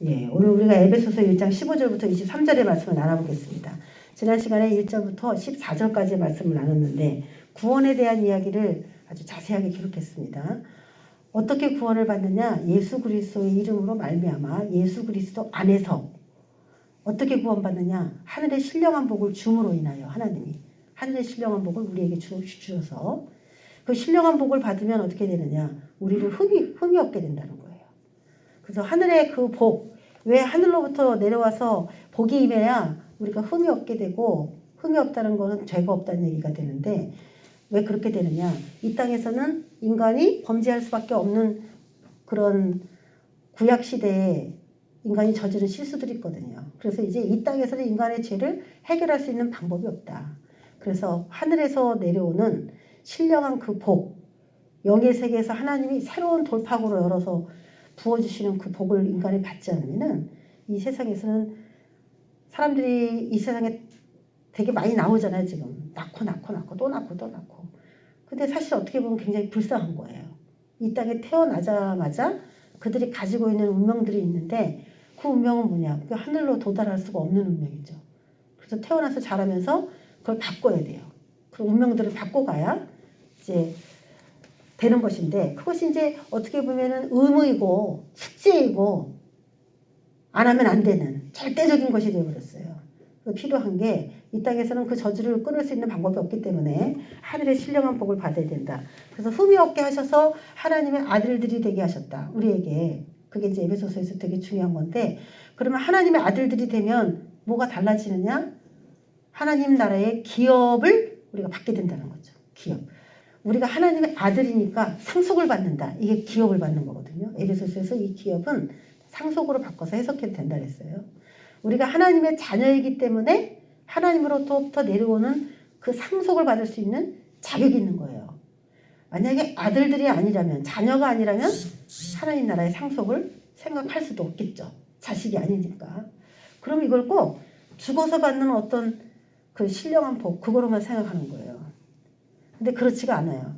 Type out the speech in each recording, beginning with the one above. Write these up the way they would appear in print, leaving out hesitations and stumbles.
예, 오늘 우리가 에베소서 1장 15절부터 23절의 말씀을 나눠보겠습니다. 지난 시간에 1절부터 14절까지의 말씀을 나눴는데 구원에 대한 이야기를 아주 자세하게 기록했습니다. 어떻게 구원을 받느냐? 예수 그리스도의 이름으로 말미암아 예수 그리스도 안에서 어떻게 구원받느냐? 하늘의 신령한 복을 줌으로 인하여 하나님이 하늘의 신령한 복을 우리에게 주셔서 그 신령한 복을 받으면 어떻게 되느냐? 우리를 흠이 없게 된다는 거예요. 그래서 하늘의 그 복, 왜 하늘로부터 내려와서 복이 임해야 우리가 흠이 없게 되고 흠이 없다는 것은 죄가 없다는 얘기가 되는데 왜 그렇게 되느냐? 이 땅에서는 인간이 범죄할 수밖에 없는 그런 구약 시대에 인간이 저지른 실수들이 있거든요. 그래서 이제 이 땅에서는 인간의 죄를 해결할 수 있는 방법이 없다. 그래서 하늘에서 내려오는 신령한 그 복, 영의 세계에서 하나님이 새로운 돌파구로 열어서 부어주시는 그 복을 인간이 받지 않으면은 이 세상에서는 사람들이 이 세상에 되게 많이 나오잖아요. 지금 낳고 또 낳고. 근데 사실 어떻게 보면 굉장히 불쌍한 거예요. 이 땅에 태어나자마자 그들이 가지고 있는 운명들이 있는데 그 운명은 뭐냐? 그 하늘로 도달할 수가 없는 운명이죠. 그래서 태어나서 자라면서 그걸 바꿔야 돼요. 그 운명들을 바꿔가야 이제 되는 것인데 그것이 이제 어떻게 보면은 의무이고 숙제이고 안 하면 안 되는 절대적인 것이 되어버렸어요. 필요한 게 이 땅에서는 그 저주를 끊을 수 있는 방법이 없기 때문에 하늘의 신령한 복을 받아야 된다. 그래서 흠이 없게 하셔서 하나님의 아들들이 되게 하셨다. 우리에게. 그게 이제 에베소서에서 되게 중요한 건데 그러면 하나님의 아들들이 되면 뭐가 달라지느냐? 하나님 나라의 기업을 우리가 받게 된다는 거죠. 기업. 우리가 하나님의 아들이니까 상속을 받는다. 이게 기업을 받는 거거든요. 에베소서에서 이 기업은 상속으로 바꿔서 해석해도 된다 그랬어요. 우리가 하나님의 자녀이기 때문에 하나님으로부터 내려오는 그 상속을 받을 수 있는 자격이 있는 거예요. 만약에 아들들이 아니라면 자녀가 아니라면 하나님 나라의 상속을 생각할 수도 없겠죠. 자식이 아니니까. 그럼 이걸 꼭 죽어서 받는 어떤 그 신령한 복 그거로만 생각하는 거예요. 근데 그렇지가 않아요.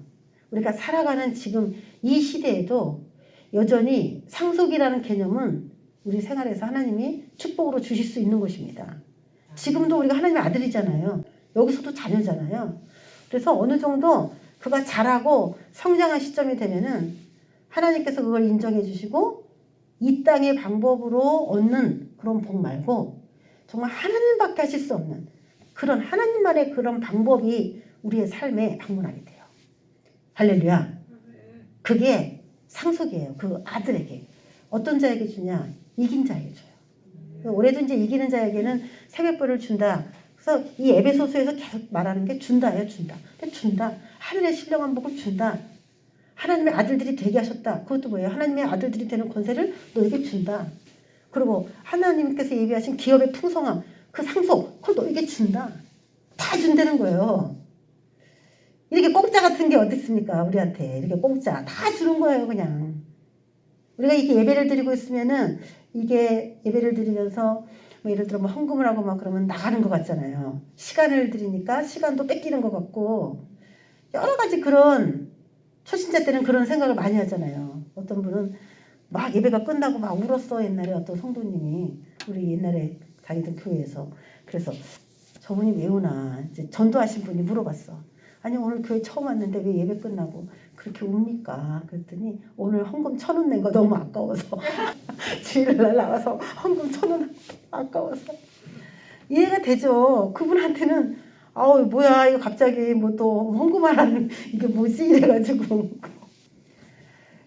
우리가 살아가는 지금 이 시대에도 여전히 상속이라는 개념은 우리 생활에서 하나님이 축복으로 주실 수 있는 것입니다. 지금도 우리가 하나님의 아들이잖아요. 여기서도 자녀잖아요. 그래서 어느 정도 그가 자라고 성장한 시점이 되면은 하나님께서 그걸 인정해 주시고 이 땅의 방법으로 얻는 그런 복 말고 정말 하나님밖에 하실 수 없는 그런 하나님만의 그런 방법이 우리의 삶에 방문하게 돼요. 할렐루야. 그게 상속이에요. 그 아들에게. 어떤 자에게 주냐? 이긴 자에게 줘요. 올해도 이제 이기는 자에게는 새벽별을 준다. 그래서 이 에베소서에서 계속 말하는 게 준다예요. 준다. 하늘의 신령한 복을 준다. 하나님의 아들들이 되게 하셨다. 그것도 뭐예요? 하나님의 아들들이 되는 권세를 너에게 준다. 그리고 하나님께서 예비하신 기업의 풍성함, 그 상속, 그걸 너에게 준다. 다 준다는 거예요. 이렇게 공짜 같은 게 어디 있습니까? 우리한테 이렇게 공짜 다 주는 거예요. 그냥 우리가 이렇게 예배를 드리고 있으면은 이게 예배를 드리면서 뭐 예를 들어 뭐 헌금을 하고 막 그러면 나가는 것 같잖아요. 시간을 드리니까 시간도 뺏기는 것 같고 여러 가지 그런 초신자 때는 그런 생각을 많이 하잖아요. 어떤 분은 막 예배가 끝나고 막 울었어. 옛날에 어떤 성도님이 우리 옛날에 다니던 교회에서. 그래서 저분이 왜 우나 이제 전도하신 분이 물어봤어. 아니 오늘 교회 처음 왔는데 왜 예배 끝나고 그렇게 웁니까? 그랬더니 오늘 헌금 1,000원 낸 거 너무 아까워서 주일날 나와서 헌금 1,000원 아까워서 이해가 되죠. 그분한테는 아우 뭐야 이거 갑자기 뭐 또 헌금하라는 이게 뭐지 이래가지고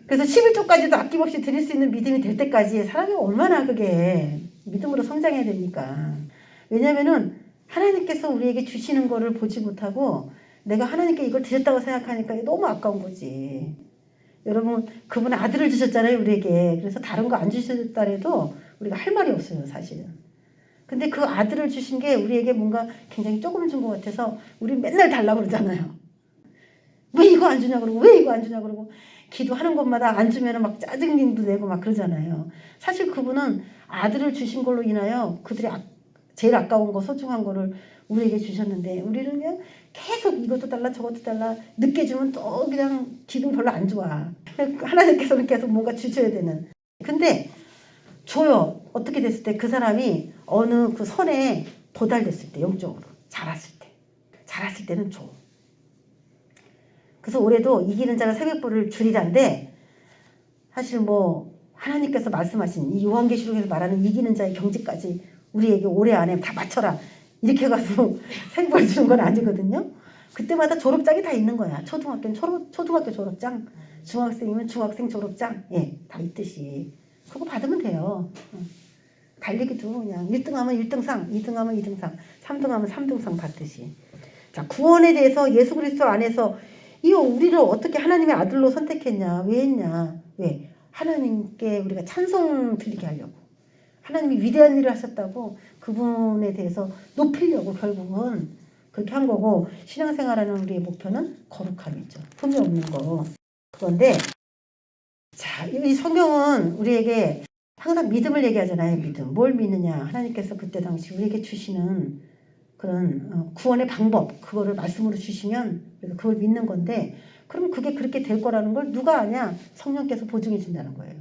그래서 11조까지도 아낌없이 드릴 수 있는 믿음이 될 때까지 사람이 얼마나 그게 믿음으로 성장해야 됩니까? 왜냐면은 하나님께서 우리에게 주시는 거를 보지 못하고 내가 하나님께 이걸 드렸다고 생각하니까 너무 아까운 거지. 여러분 그분 아들을 주셨잖아요 우리에게. 그래서 다른 거 안 주셨다 해도 우리가 할 말이 없어요 사실은. 근데 그 아들을 주신 게 우리에게 뭔가 굉장히 조금 준 것 같아서 우리 맨날 달라고 그러잖아요. 왜 이거 안 주냐 그러고 왜 이거 안 주냐 그러고 기도하는 것마다 안 주면 막 짜증도 내고 막 그러잖아요. 사실 그분은 아들을 주신 걸로 인하여 그들이 제일 아까운 거 소중한 거를 우리에게 주셨는데 우리는 그냥 계속 이것도 달라 저것도 달라 늦게 주면 또 그냥 기분 별로 안 좋아. 하나님께서는 계속 뭔가 주셔야 되는. 근데 줘요. 어떻게 됐을 때 그 사람이 어느 그 선에 도달됐을 때 영적으로 자랐을 때는 줘. 그래서 올해도 이기는 자가 새벽불을 주리라인데 사실 뭐 하나님께서 말씀하신 이 요한계시록에서 말하는 이기는 자의 경지까지 우리에게 올해 안에 다 맞춰라 이렇게 해가지고 생벌 주는 건 아니거든요. 그때마다 졸업장이 다 있는 거야. 초등학교는 초등학교 졸업장, 중학생이면 중학생 졸업장, 예, 다 있듯이 그거 받으면 돼요. 달리기도 그냥 1등하면 1등상, 2등하면 2등상, 3등하면 3등상 받듯이. 자, 구원에 대해서 예수 그리스도 안에서 이 우리를 어떻게 하나님의 아들로 선택했냐? 왜 했냐? 왜? 하나님께 우리가 찬송 드리게 하려고. 하나님이 위대한 일을 하셨다고 그분에 대해서 높이려고 결국은 그렇게 한 거고, 신앙생활하는 우리의 목표는 거룩함이죠. 흠이 없는 거. 그런데 자, 이 성경은 우리에게 항상 믿음을 얘기하잖아요. 믿음. 뭘 믿느냐? 하나님께서 그때 당시 우리에게 주시는 그런 구원의 방법, 그거를 말씀으로 주시면 우리가 그걸 믿는 건데, 그럼 그게 그렇게 될 거라는 걸 누가 아냐? 성령께서 보증해 준다는 거예요.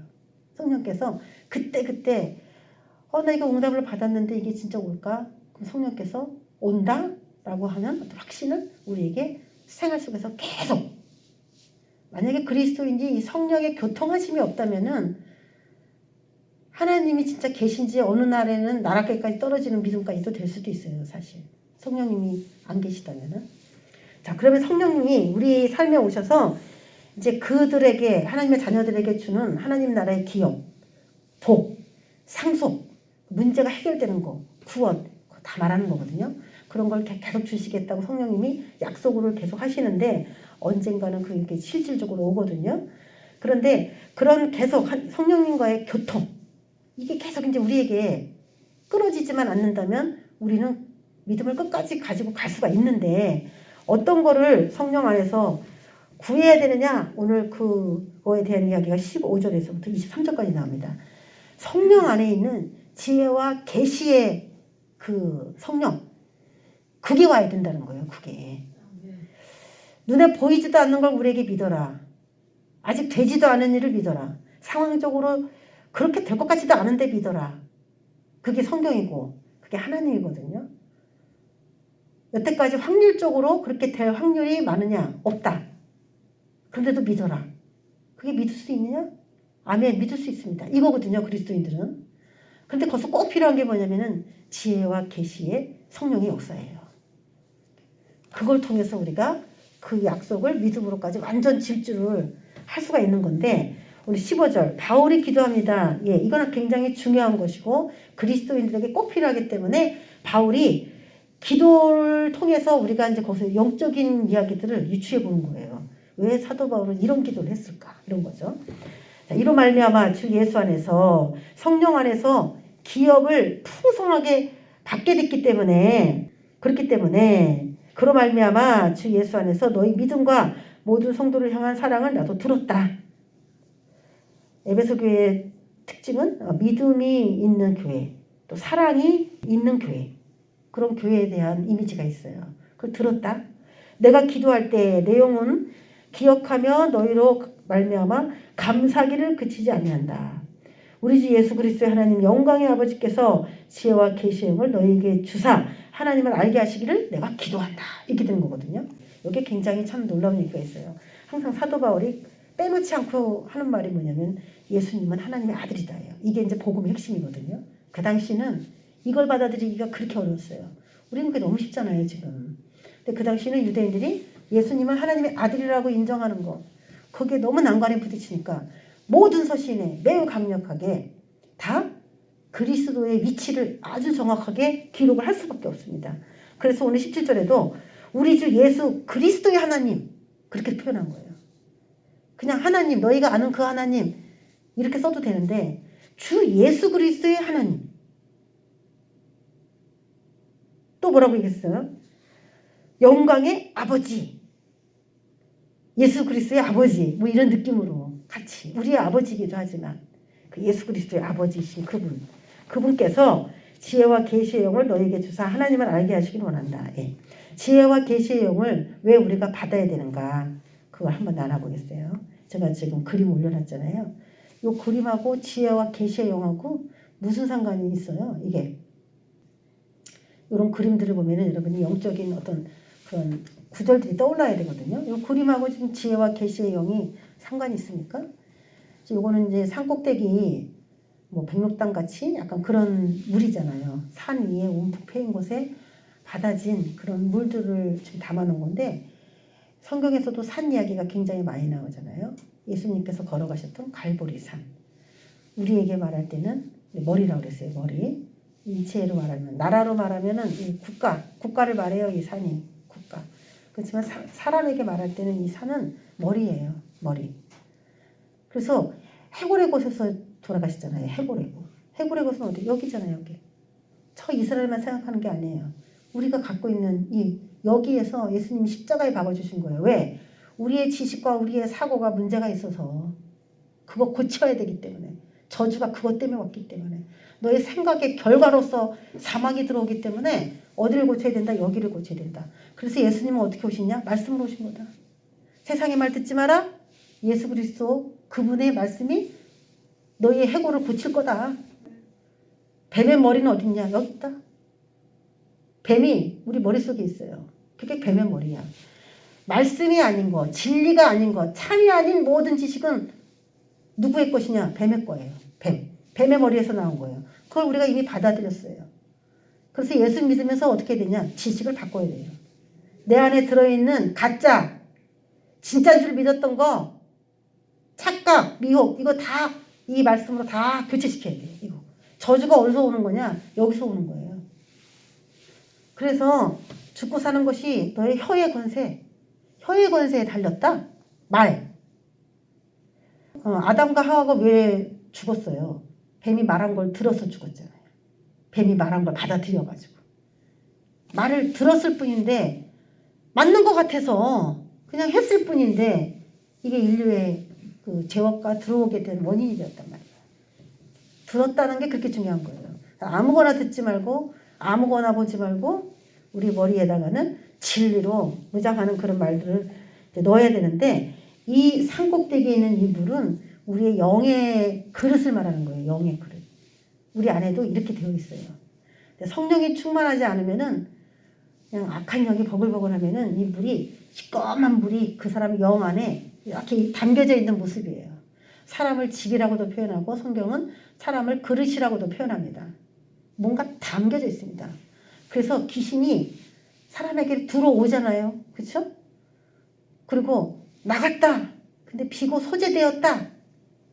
성령께서 그때 나 이거 응답을 받았는데 이게 진짜 올까? 그럼 성령께서 온다? 라고 하는 어떤 확신을 우리에게 생활 속에서 계속, 만약에 그리스도인지 성령의 교통하심이 없다면은 하나님이 진짜 계신지 어느 날에는 나락까지 떨어지는 믿음까지도 될 수도 있어요. 사실 성령님이 안 계시다면은. 자, 그러면 성령님이 우리 삶에 오셔서 이제 그들에게, 하나님의 자녀들에게 주는 하나님 나라의 기업, 복, 상속, 문제가 해결되는 거, 구원, 다 말하는 거거든요. 그런 걸 계속 주시겠다고 성령님이 약속을 계속 하시는데 언젠가는 그게 실질적으로 오거든요. 그런데 그런 계속 성령님과의 교통, 이게 계속 이제 우리에게 끊어지지만 않는다면 우리는 믿음을 끝까지 가지고 갈 수가 있는데, 어떤 거를 성령 안에서 구해야 되느냐? 오늘 그거에 대한 이야기가 15절에서부터 23절까지 나옵니다. 성령 안에 있는 지혜와 계시의 그 성령, 그게 와야 된다는 거예요. 그게 눈에 보이지도 않는 걸 우리에게 믿어라. 아직 되지도 않은 일을 믿어라. 상황적으로 그렇게 될 것 같지도 않은데 믿어라. 그게 성경이고 그게 하나님이거든요. 여태까지 확률적으로 그렇게 될 확률이 많으냐? 없다. 그런데도 믿어라. 그게 믿을 수 있느냐? 아멘. 믿을 수 있습니다. 이거거든요. 그리스도인들은. 그런데 거기서 꼭 필요한 게 뭐냐면은 지혜와 계시의 성령의 역사예요. 그걸 통해서 우리가 그 약속을 믿음으로까지 완전 질주를 할 수가 있는 건데, 우리 15절 바울이 기도합니다. 예, 이거는 굉장히 중요한 것이고 그리스도인들에게 꼭 필요하기 때문에 바울이 기도를 통해서 우리가 이제 거기서 영적인 이야기들을 유추해 보는 거예요. 왜 사도 바울은 이런 기도를 했을까? 이런 거죠. 자, 이로 말미암아 주 예수 안에서 성령 안에서 기업을 풍성하게 받게 됐기 때문에, 그렇기 때문에 그로 말미암아 주 예수 안에서 너희 믿음과 모든 성도를 향한 사랑을 나도 들었다. 에베소 교회의 특징은 믿음이 있는 교회, 또 사랑이 있는 교회, 그런 교회에 대한 이미지가 있어요. 그걸 들었다. 내가 기도할 때 내용은 기억하며 너희로 말미암아 감사기를 그치지 아니한다. 우리 주 예수 그리스도의 하나님 영광의 아버지께서 지혜와 계시의 영을 너희에게 주사 하나님을 알게 하시기를 내가 기도한다. 이렇게 되는 거거든요. 이게 굉장히 참 놀라운 얘기가 있어요. 항상 사도 바울이 빼놓지 않고 하는 말이 뭐냐면 예수님은 하나님의 아들이다예요. 이게 이제 복음의 핵심이거든요. 그 당시는 이걸 받아들이기가 그렇게 어려웠어요. 우리는 그게 너무 쉽잖아요, 지금. 근데 그 당시는 유대인들이 예수님은 하나님의 아들이라고 인정하는 거, 거기에 너무 난관에 부딪히니까 모든 서신에 매우 강력하게 다 그리스도의 위치를 아주 정확하게 기록을 할 수밖에 없습니다. 그래서 오늘 17절에도 우리 주 예수 그리스도의 하나님, 그렇게 표현한 거예요. 그냥 하나님, 너희가 아는 그 하나님 이렇게 써도 되는데 주 예수 그리스도의 하나님. 또 뭐라고 얘기했어요? 영광의 아버지, 예수 그리스도의 아버지, 뭐 이런 느낌으로 같이 우리의 아버지이기도 하지만 그 예수 그리스도의 아버지이신 그분께서 지혜와 계시의 영을 너희에게 주사 하나님을 알게 하시길 원한다. 예. 지혜와 계시의 영을 왜 우리가 받아야 되는가, 그걸 한번 나눠보겠어요. 제가 지금 그림 올려놨잖아요. 이 그림하고 지혜와 계시의 영하고 무슨 상관이 있어요? 이게 이런 그림들을 보면은 여러분이 영적인 어떤 그런 구절들이 떠올라야 되거든요. 이 그림하고 지금 지혜와 계시의 영이 상관이 있습니까? 이거는 이제 산꼭대기 뭐 백록당 같이 약간 그런 물이잖아요. 산 위에 움푹 패인 곳에 받아진 그런 물들을 지금 담아놓은 건데 성경에서도 산 이야기가 굉장히 많이 나오잖아요. 예수님께서 걸어가셨던 갈보리산. 우리에게 말할 때는 머리라고 그랬어요. 머리. 인체로 말하면 나라로 말하면은 이 국가를 말해요. 이 산이 국가. 그렇지만 사람에게 말할 때는 이 산은 머리예요. 머리. 그래서 해골의 곳에서 돌아가시잖아요. 해골의 곳. 해골의 곳은 어디? 여기잖아요. 여기. 저 이스라엘만 생각하는 게 아니에요. 우리가 갖고 있는 이 여기에서 예수님이 십자가에 박아주신 거예요. 왜? 우리의 지식과 우리의 사고가 문제가 있어서 그거 고쳐야 되기 때문에 저주가 그것 때문에 왔기 때문에 너의 생각의 결과로서 사망이 들어오기 때문에 어디를 고쳐야 된다? 여기를 고쳐야 된다. 그래서 예수님은 어떻게 오시냐? 말씀으로 오신 거다. 세상의 말 듣지 마라. 예수 그리스도 그분의 말씀이 너희의 해고를 고칠 거다. 뱀의 머리는 어디 있냐? 여기 있다. 뱀이 우리 머릿속에 있어요. 그게 뱀의 머리야. 말씀이 아닌 거, 진리가 아닌 거, 참이 아닌 모든 지식은 누구의 것이냐? 뱀의 거예요. 뱀의 머리에서 나온 거예요. 그걸 우리가 이미 받아들였어요. 그래서 예수 믿으면서 어떻게 되냐? 지식을 바꿔야 돼요. 내 안에 들어있는 가짜, 진짜인 줄 믿었던 거, 착각, 미혹, 이거 다 이 말씀으로 다 교체시켜야 돼요. 이거. 저주가 어디서 오는 거냐? 여기서 오는 거예요. 그래서 죽고 사는 것이 너의 혀의 권세에 달렸다? 말. 아담과 하와가 왜 죽었어요? 뱀이 말한 걸 들어서 죽었잖아요. 뱀이 말한 걸 받아들여가지고. 말을 들었을 뿐인데 맞는 것 같아서 그냥 했을 뿐인데 이게 인류의 그 죄악과 들어오게 된 원인이 되었단 말이에요. 들었다는 게 그렇게 중요한 거예요. 아무거나 듣지 말고 아무거나 보지 말고 우리 머리에다가는 진리로 무장하는 그런 말들을 넣어야 되는데 이 산꼭대기에 있는 이 물은 우리의 영의 그릇을 말하는 거예요. 영의 그릇. 우리 안에도 이렇게 되어 있어요. 성령이 충만하지 않으면은 그냥 악한 영이 버글버글하면은 이 물이 시꺼먼 물이 그 사람의 영 안에 이렇게 담겨져 있는 모습이에요. 사람을 집이라고도 표현하고 성경은 사람을 그릇이라고도 표현합니다. 뭔가 담겨져 있습니다. 그래서 귀신이 사람에게 들어오잖아요. 그렇죠? 그리고 나갔다. 근데 비고 소재되었다.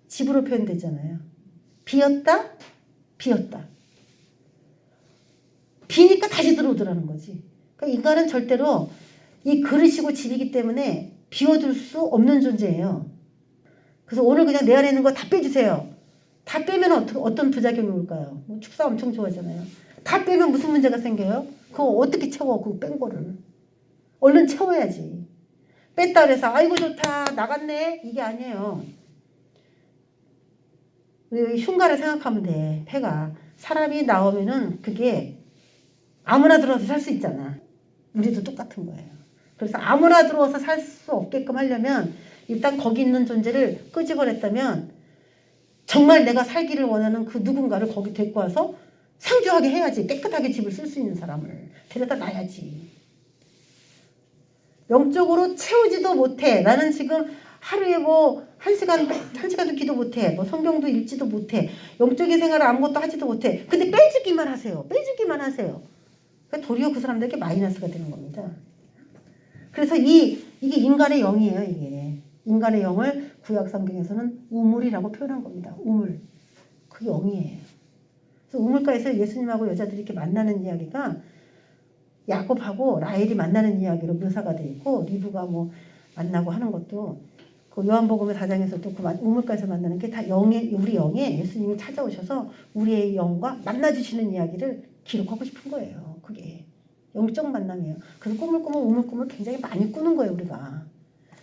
집으로 표현되잖아요. 비었다. 비었다. 비니까 다시 들어오더라는 거지. 그러니까 인간은 절대로 이 그릇이고 집이기 때문에 비워둘 수 없는 존재예요. 그래서 오늘 그냥 내 안에 있는 거 다 빼주세요. 다 빼면 어떤 부작용이 올까요? 뭐 축사 엄청 좋아하잖아요. 다 빼면 무슨 문제가 생겨요? 그거 어떻게 채워? 그 뺀 거를. 얼른 채워야지. 뺐다 그래서 아이고 좋다 나갔네 이게 아니에요. 우리 흉가를 생각하면 돼. 폐가 사람이 나오면은 그게 아무나 들어와서 살 수 있잖아. 우리도 똑같은 거예요. 그래서 아무나 들어와서 살 수 없게끔 하려면 일단 거기 있는 존재를 끄집어냈다면 정말 내가 살기를 원하는 그 누군가를 거기 데리고 와서 상주하게 해야지. 깨끗하게 집을 쓸 수 있는 사람을 데려다 놔야지. 영적으로 채우지도 못해. 나는 지금 하루에 뭐 한 시간도 기도 못해. 뭐 성경도 읽지도 못해. 영적인 생활을 아무것도 하지도 못해. 근데 빼주기만 하세요. 빼주기만 하세요. 그러니까 도리어 그 사람들에게 마이너스가 되는 겁니다. 그래서 이게 인간의 영이에요. 이게 인간의 영을 구약 성경에서는 우물이라고 표현한 겁니다. 우물. 그게 영이에요. 그래서 우물가에서 예수님하고 여자들이 이렇게 만나는 이야기가 야곱하고 라헬이 만나는 이야기로 묘사가 되어 있고 리브가 뭐 만나고 하는 것도 그 요한복음의 4장에서도 그 우물가에서 만나는 게 다 우리 영에 예수님이 찾아오셔서 우리의 영과 만나주시는 이야기를 기록하고 싶은 거예요. 그게 영적 만남이에요. 그래서 꿈을 꾸면 우물꿈을 굉장히 많이 꾸는 거예요. 우리가.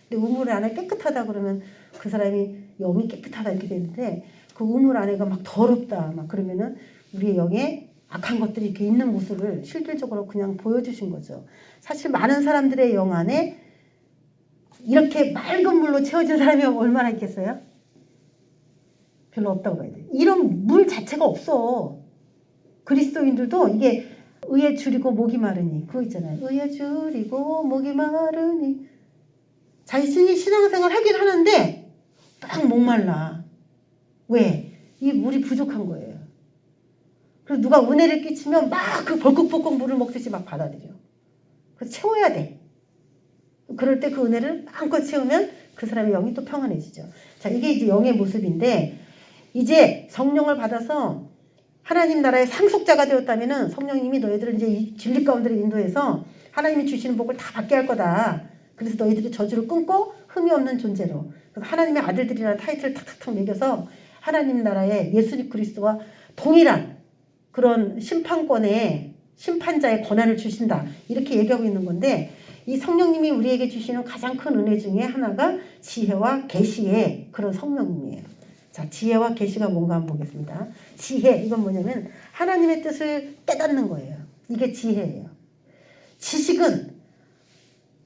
근데 우물 안에 깨끗하다 그러면 그 사람이 영이 깨끗하다 이렇게 되는데 그 우물 안에가 막 더럽다 막 그러면은 우리의 영에 악한 것들이 이렇게 있는 모습을 실질적으로 그냥 보여주신 거죠. 사실 많은 사람들의 영 안에 이렇게 맑은 물로 채워진 사람이 얼마나 있겠어요? 별로 없다고 봐야 돼. 이런 물 자체가 없어. 그리스도인들도 이게 의에 줄이고 목이 마르니 그거 있잖아요. 의에 줄이고 목이 마르니 자신이 신앙생활 하긴 하는데 딱 목말라. 왜? 이 물이 부족한 거예요. 그래서 누가 은혜를 끼치면 막 그 벌컥벌컥 물을 먹듯이 막 받아들여. 그래서 채워야 돼. 그럴 때 그 은혜를 마음껏 채우면 그 사람의 영이 또 평안해지죠. 자, 이게 이제 영의 모습인데 이제 성령을 받아서 하나님 나라의 상속자가 되었다면은 성령님이 너희들을 이제 이 진리 가운데로 인도해서 하나님이 주시는 복을 다 받게 할 거다. 그래서 너희들이 저주를 끊고 흠이 없는 존재로 그래서 하나님의 아들들이라는 타이틀을 탁탁탁 매겨서 하나님 나라의 예수 그리스도와 동일한 그런 심판권의 심판자의 권한을 주신다. 이렇게 얘기하고 있는 건데 이 성령님이 우리에게 주시는 가장 큰 은혜 중에 하나가 지혜와 계시의 그런 성령님이에요. 자, 지혜와 계시가 뭔가 한번 보겠습니다. 지혜, 이건 뭐냐면 하나님의 뜻을 깨닫는 거예요. 이게 지혜예요. 지식은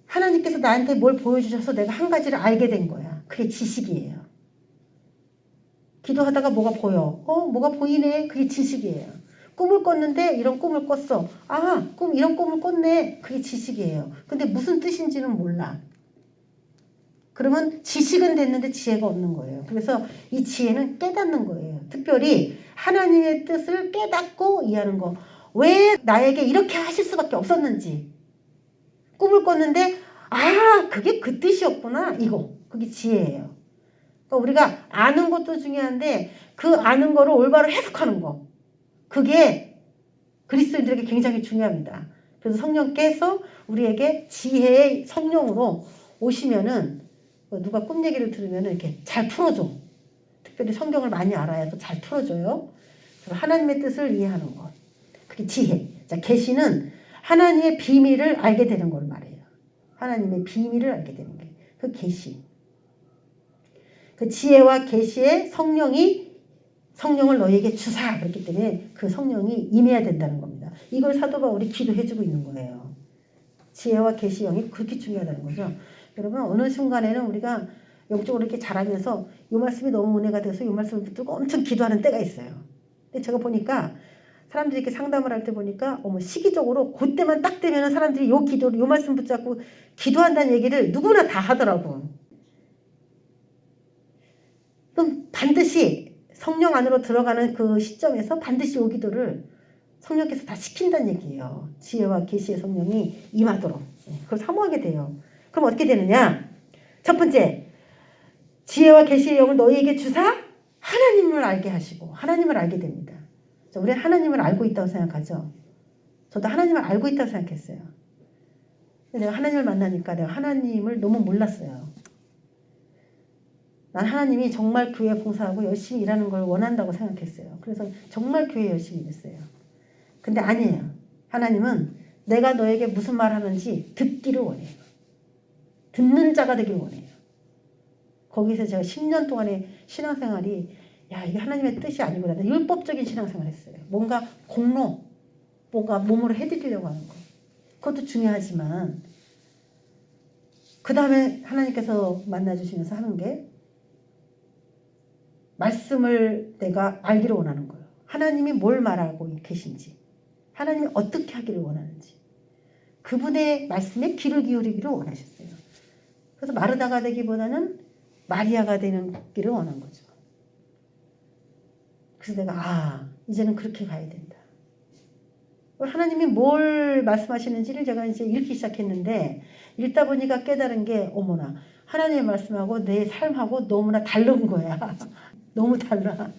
하나님께서 나한테 뭘 보여주셔서 내가 한 가지를 알게 된 거야. 그게 지식이에요. 기도하다가 뭐가 보여. 뭐가 보이네. 그게 지식이에요. 꿈을 꿨는데 이런 꿈을 꿨어. 아, 이런 꿈을 꿨네. 그게 지식이에요. 근데 무슨 뜻인지는 몰라. 그러면 지식은 됐는데 지혜가 없는 거예요. 그래서 이 지혜는 깨닫는 거예요. 특별히 하나님의 뜻을 깨닫고 이해하는 거. 왜 나에게 이렇게 하실 수밖에 없었는지. 꿈을 꿨는데 그게 그 뜻이었구나. 이거. 그게 지혜예요. 그러니까 우리가 아는 것도 중요한데 그 아는 거를 올바로 해석하는 거. 그게 그리스도인들에게 굉장히 중요합니다. 그래서 성령께서 우리에게 지혜의 성령으로 오시면은 누가 꿈 얘기를 들으면 이렇게 잘 풀어줘. 특별히 성경을 많이 알아야 또 잘 풀어줘요. 하나님의 뜻을 이해하는 것. 그게 지혜. 자, 계시는 하나님의 비밀을 알게 되는 걸 말해요. 하나님의 비밀을 알게 되는 게. 그 계시. 그 지혜와 계시의 성령을 너희에게 주사. 그렇기 때문에 그 성령이 임해야 된다는 겁니다. 이걸 사도 바울이 기도해주고 있는 거예요. 지혜와 계시 영이 그렇게 중요하다는 거죠. 여러분 어느 순간에는 우리가 영적으로 이렇게 자라면서 이 말씀이 너무 은혜가 돼서 이 말씀을 붙들고 엄청 기도하는 때가 있어요. 근데 제가 보니까 사람들이 이렇게 상담을 할 때 보니까 시기적으로 그때만 딱 되면 사람들이 이 말씀 붙잡고 기도한다는 얘기를 누구나 다 하더라고. 그럼 반드시 성령 안으로 들어가는 그 시점에서 반드시 이 기도를 성령께서 다 시킨다는 얘기예요. 지혜와 계시의 성령이 임하도록. 그걸 사모하게 돼요. 그럼 어떻게 되느냐? 첫 번째, 지혜와 계시의 영을 너희에게 주사 하나님을 알게 하시고 하나님을 알게 됩니다. 우리 하나님을 알고 있다고 생각하죠. 저도 하나님을 알고 있다고 생각했어요. 근데 내가 하나님을 만나니까 내가 하나님을 너무 몰랐어요. 난 하나님이 정말 교회 봉사하고 열심히 일하는 걸 원한다고 생각했어요. 그래서 정말 교회 열심히 일했어요. 근데 아니에요. 하나님은 내가 너에게 무슨 말 하는지 듣기를 원해요. 듣는 자가 되기를 원해요. 거기서 제가 10년 동안의 신앙생활이 이게 하나님의 뜻이 아니구나. 율법적인 신앙생활을 했어요. 뭔가 공로, 뭔가 몸으로 해드리려고 하는 거. 그것도 중요하지만 그 다음에 하나님께서 만나주시면서 하는 게 말씀을 내가 알기를 원하는 거예요. 하나님이 뭘 말하고 계신지, 하나님이 어떻게 하기를 원하는지, 그분의 말씀에 귀를 기울이기를 원하셨어요. 그래서 마르다가 되기보다는 마리아가 되는 길을 원한 거죠. 그래서 내가 이제는 그렇게 가야 된다. 하나님이 뭘 말씀하시는지를 제가 이제 읽기 시작했는데 읽다 보니까 깨달은 게 어머나 하나님의 말씀하고 내 삶하고 너무나 다른 거야. 너무 달라.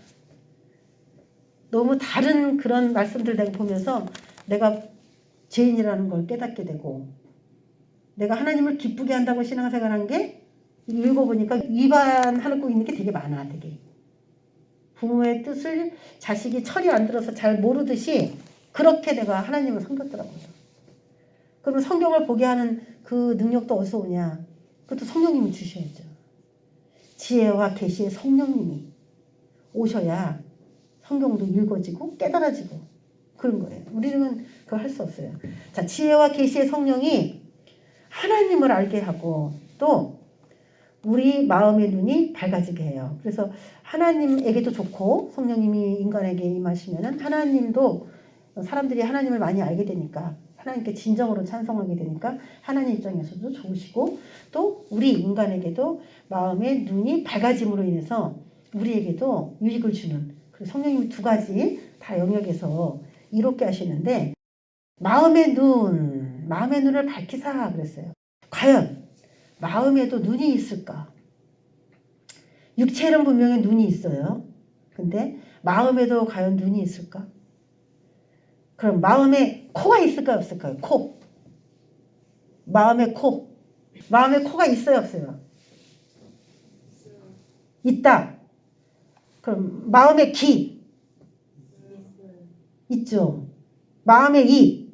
너무 다른 그런 말씀들 내가 보면서 내가 죄인이라는 걸 깨닫게 되고 내가 하나님을 기쁘게 한다고 신앙생활한 게 읽어보니까 위반하고 있는 게 되게 많아. 되게. 부모의 뜻을 자식이 철이 안 들어서 잘 모르듯이 그렇게 내가 하나님을 섬겼더라고요. 그러면 성경을 보게 하는 그 능력도 어디서 오냐? 그것도 성령님이 주셔야죠. 지혜와 계시의 성령님이 오셔야 성경도 읽어지고 깨달아지고 그런 거예요. 우리는 그걸 할 수 없어요. 자, 지혜와 계시의 성령이 하나님을 알게 하고 또 우리 마음의 눈이 밝아지게 해요. 그래서 하나님에게도 좋고 성령님이 인간에게 임하시면은 하나님도 사람들이 하나님을 많이 알게 되니까 하나님께 진정으로 찬송하게 되니까 하나님 입장에서도 좋으시고 또 우리 인간에게도 마음의 눈이 밝아짐으로 인해서 우리에게도 유익을 주는 그리고 성령님이 두 가지 다 영역에서 이롭게 하시는데 마음의 눈을 밝히사 그랬어요. 과연 마음에도 눈이 있을까? 육체는 분명히 눈이 있어요. 근데 마음에도 과연 눈이 있을까? 그럼 마음에 코가 있을까요? 없을까요? 코. 마음에 코. 마음에 코가 있어요? 없어요? 있다. 그럼 마음에 귀. 있죠. 마음에 이.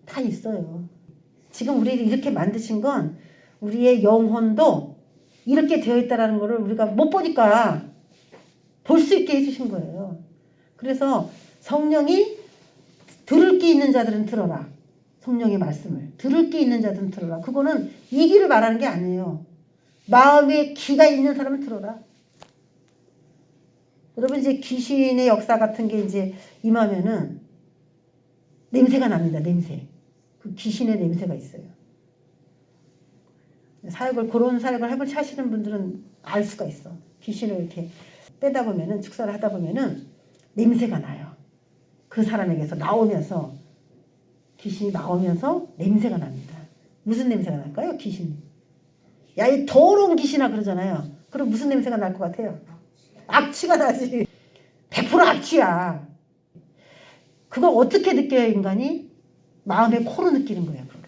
다 있어요. 지금 우리를 이렇게 만드신 건 우리의 영혼도 이렇게 되어 있다는 것을 우리가 못 보니까 볼 수 있게 해주신 거예요. 그래서 성령이 들을 귀 있는 자들은 들어라. 성령의 말씀을. 들을 귀 있는 자들은 들어라. 그거는 이 귀를 말하는 게 아니에요. 마음에 귀가 있는 사람은 들어라. 여러분 이제 귀신의 역사 같은 게 이제 임하면은 냄새가 납니다. 냄새. 그 귀신의 냄새가 있어요. 그런 사역을 해볼 하시는 분들은 알 수가 있어. 귀신을 이렇게 빼다 보면은 축사를 하다 보면은 냄새가 나요. 그 사람에게서 나오면서 귀신이 나오면서 냄새가 납니다. 무슨 냄새가 날까요? 귀신. 야, 이 더러운 귀신아 그러잖아요. 그럼 무슨 냄새가 날 것 같아요? 악취가 나지. 100% 악취야. 그걸 어떻게 느껴요, 인간이? 마음의 코로 느끼는 거예요. 그걸.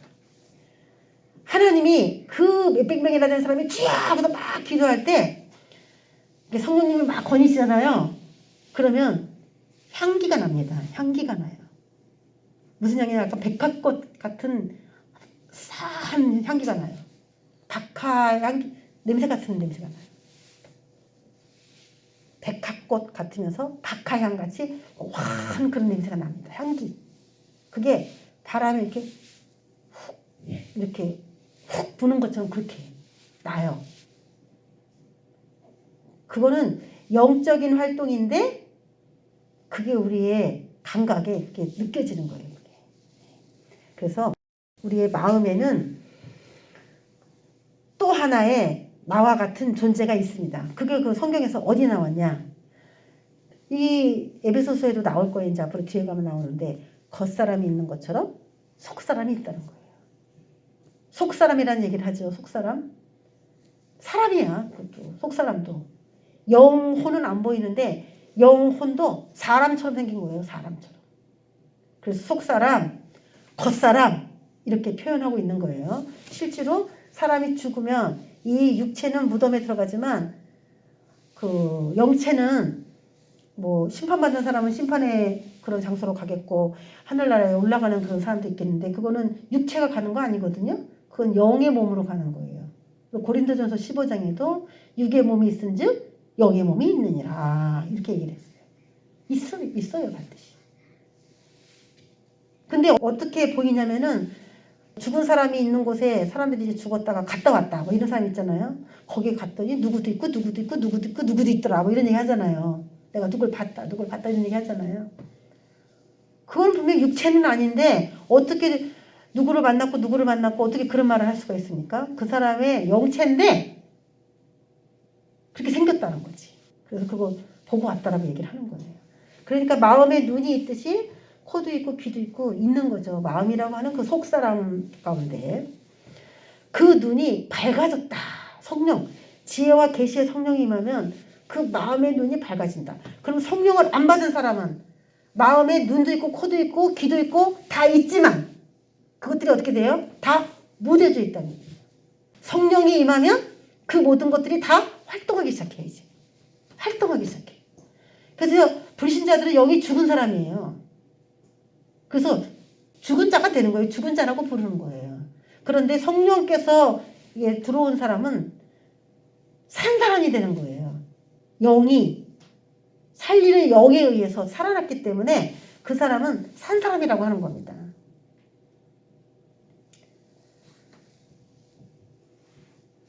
하나님이 그 몇백 명이나 되는 사람이 쥐야 하고서 막 기도할 때 성령님이 막 거니시잖아요. 그러면 향기가 납니다. 향기가 나요. 무슨 향이 날까? 백합꽃 같은 싸한 향기가 나요. 박하 향기, 냄새 같은 냄새가 나요. 백합꽃 같으면서 박하향 같이 환한 그런 냄새가 납니다. 향기. 그게 바람에 이렇게 훅 이렇게 훅 부는 것처럼 그렇게 나요. 그거는 영적인 활동인데 그게 우리의 감각에 이렇게 느껴지는 거예요. 그래서 우리의 마음에는 또 하나의 나와 같은 존재가 있습니다. 그게 그 성경에서 어디 나왔냐? 이 에베소서에도 나올 거예요. 이제 앞으로 뒤에 가면 나오는데 겉사람이 있는 것처럼 속사람이 있다는 거예요. 속사람이라는 얘기를 하죠. 속사람. 사람이야. 그것도. 속사람도. 영혼은 안 보이는데 영혼도 사람처럼 생긴 거예요. 사람처럼. 그래서 속사람, 겉사람 이렇게 표현하고 있는 거예요. 실제로 사람이 죽으면 이 육체는 무덤에 들어가지만 그 영체는 뭐 심판받는 사람은 심판의 그런 장소로 가겠고 하늘나라에 올라가는 그런 사람도 있겠는데 그거는 육체가 가는 거 아니거든요. 그건 영의 몸으로 가는 거예요. 고린도전서 15장에도 육의 몸이 있은즉 영의 몸이 있느니라 이렇게 얘기를 했어요. 있어요 반드시. 근데 어떻게 보이냐면은 죽은 사람이 있는 곳에 사람들이 이제 죽었다가 갔다 왔다 뭐 이런 사람 있잖아요. 거기에 갔더니 누구도 있고 누구도 있고 누구도 있고 누구도 있더라 뭐 이런 얘기 하잖아요. 내가 누굴 봤다 이런 얘기 하잖아요. 그건 분명히 육체는 아닌데 어떻게 누구를 만났고 어떻게 그런 말을 할 수가 있습니까? 그 사람의 영체인데 그렇게 생겼다는 거지. 그래서 그거 보고 왔다라고 얘기를 하는 거예요. 그러니까 마음에 눈이 있듯이 코도 있고 귀도 있고 있는 거죠. 마음이라고 하는 그 속사람 가운데 그 눈이 밝아졌다. 성령, 지혜와 계시의 성령이 임하면 그 마음의 눈이 밝아진다. 그럼 성령을 안 받은 사람은 마음에 눈도 있고 코도 있고 귀도 있고 다 있지만 그것들이 어떻게 돼요? 다 무뎌져 있다는 거예요. 성령이 임하면 그 모든 것들이 다 활동하기 시작해요. 이제 활동하기 시작해. 그래서 불신자들은 영이 죽은 사람이에요. 그래서 죽은 자가 되는 거예요. 죽은 자라고 부르는 거예요. 그런데 성령께서 들어온 사람은 산 사람이 되는 거예요. 영이 살리는 영에 의해서 살아났기 때문에 그 사람은 산 사람이라고 하는 겁니다.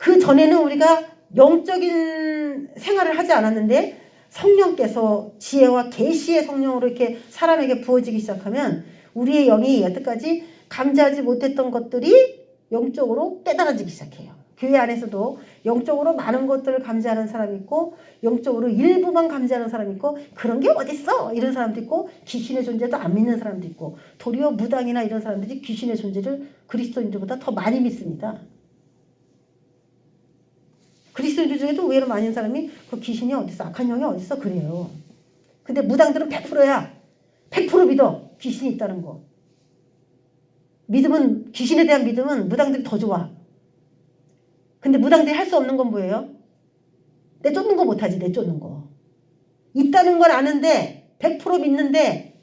그 전에는 우리가 영적인 생활을 하지 않았는데 성령께서 지혜와 계시의 성령으로 이렇게 사람에게 부어지기 시작하면 우리의 영이 여태까지 감지하지 못했던 것들이 영적으로 깨달아지기 시작해요. 교회 안에서도 영적으로 많은 것들을 감지하는 사람이 있고 영적으로 일부만 감지하는 사람이 있고 그런 게 어딨어 이런 사람도 있고 귀신의 존재도 안 믿는 사람도 있고 도리어 무당이나 이런 사람들이 귀신의 존재를 그리스도인들보다 더 많이 믿습니다. 그리스도인들 중에도 의외로 많은 사람이 그 귀신이 어딨어 악한 영이 어딨어 그래요. 근데 무당들은 100%야. 100% 믿어. 귀신이 있다는 거. 믿음은 귀신에 대한 믿음은 무당들이 더 좋아. 근데 무당들이 할 수 없는 건 뭐예요? 내쫓는 거 못하지. 내쫓는 거. 있다는 걸 아는데 100% 믿는데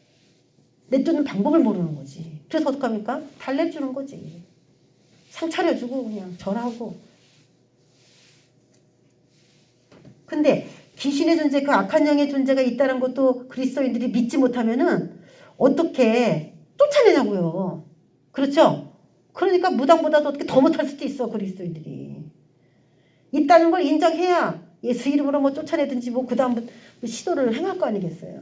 내쫓는 방법을 모르는 거지. 그래서 어떡합니까? 달래주는 거지. 상 차려주고 그냥 절하고. 근데 귀신의 존재, 그 악한 영의 존재가 있다는 것도 그리스도인들이 믿지 못하면은 어떻게 쫓아내냐고요. 그렇죠? 그러니까 무당보다도 어떻게 더 못할 수도 있어, 그리스도인들이. 있다는 걸 인정해야 예수 이름으로 뭐 쫓아내든지 뭐 그다음 시도를 행할 거 아니겠어요.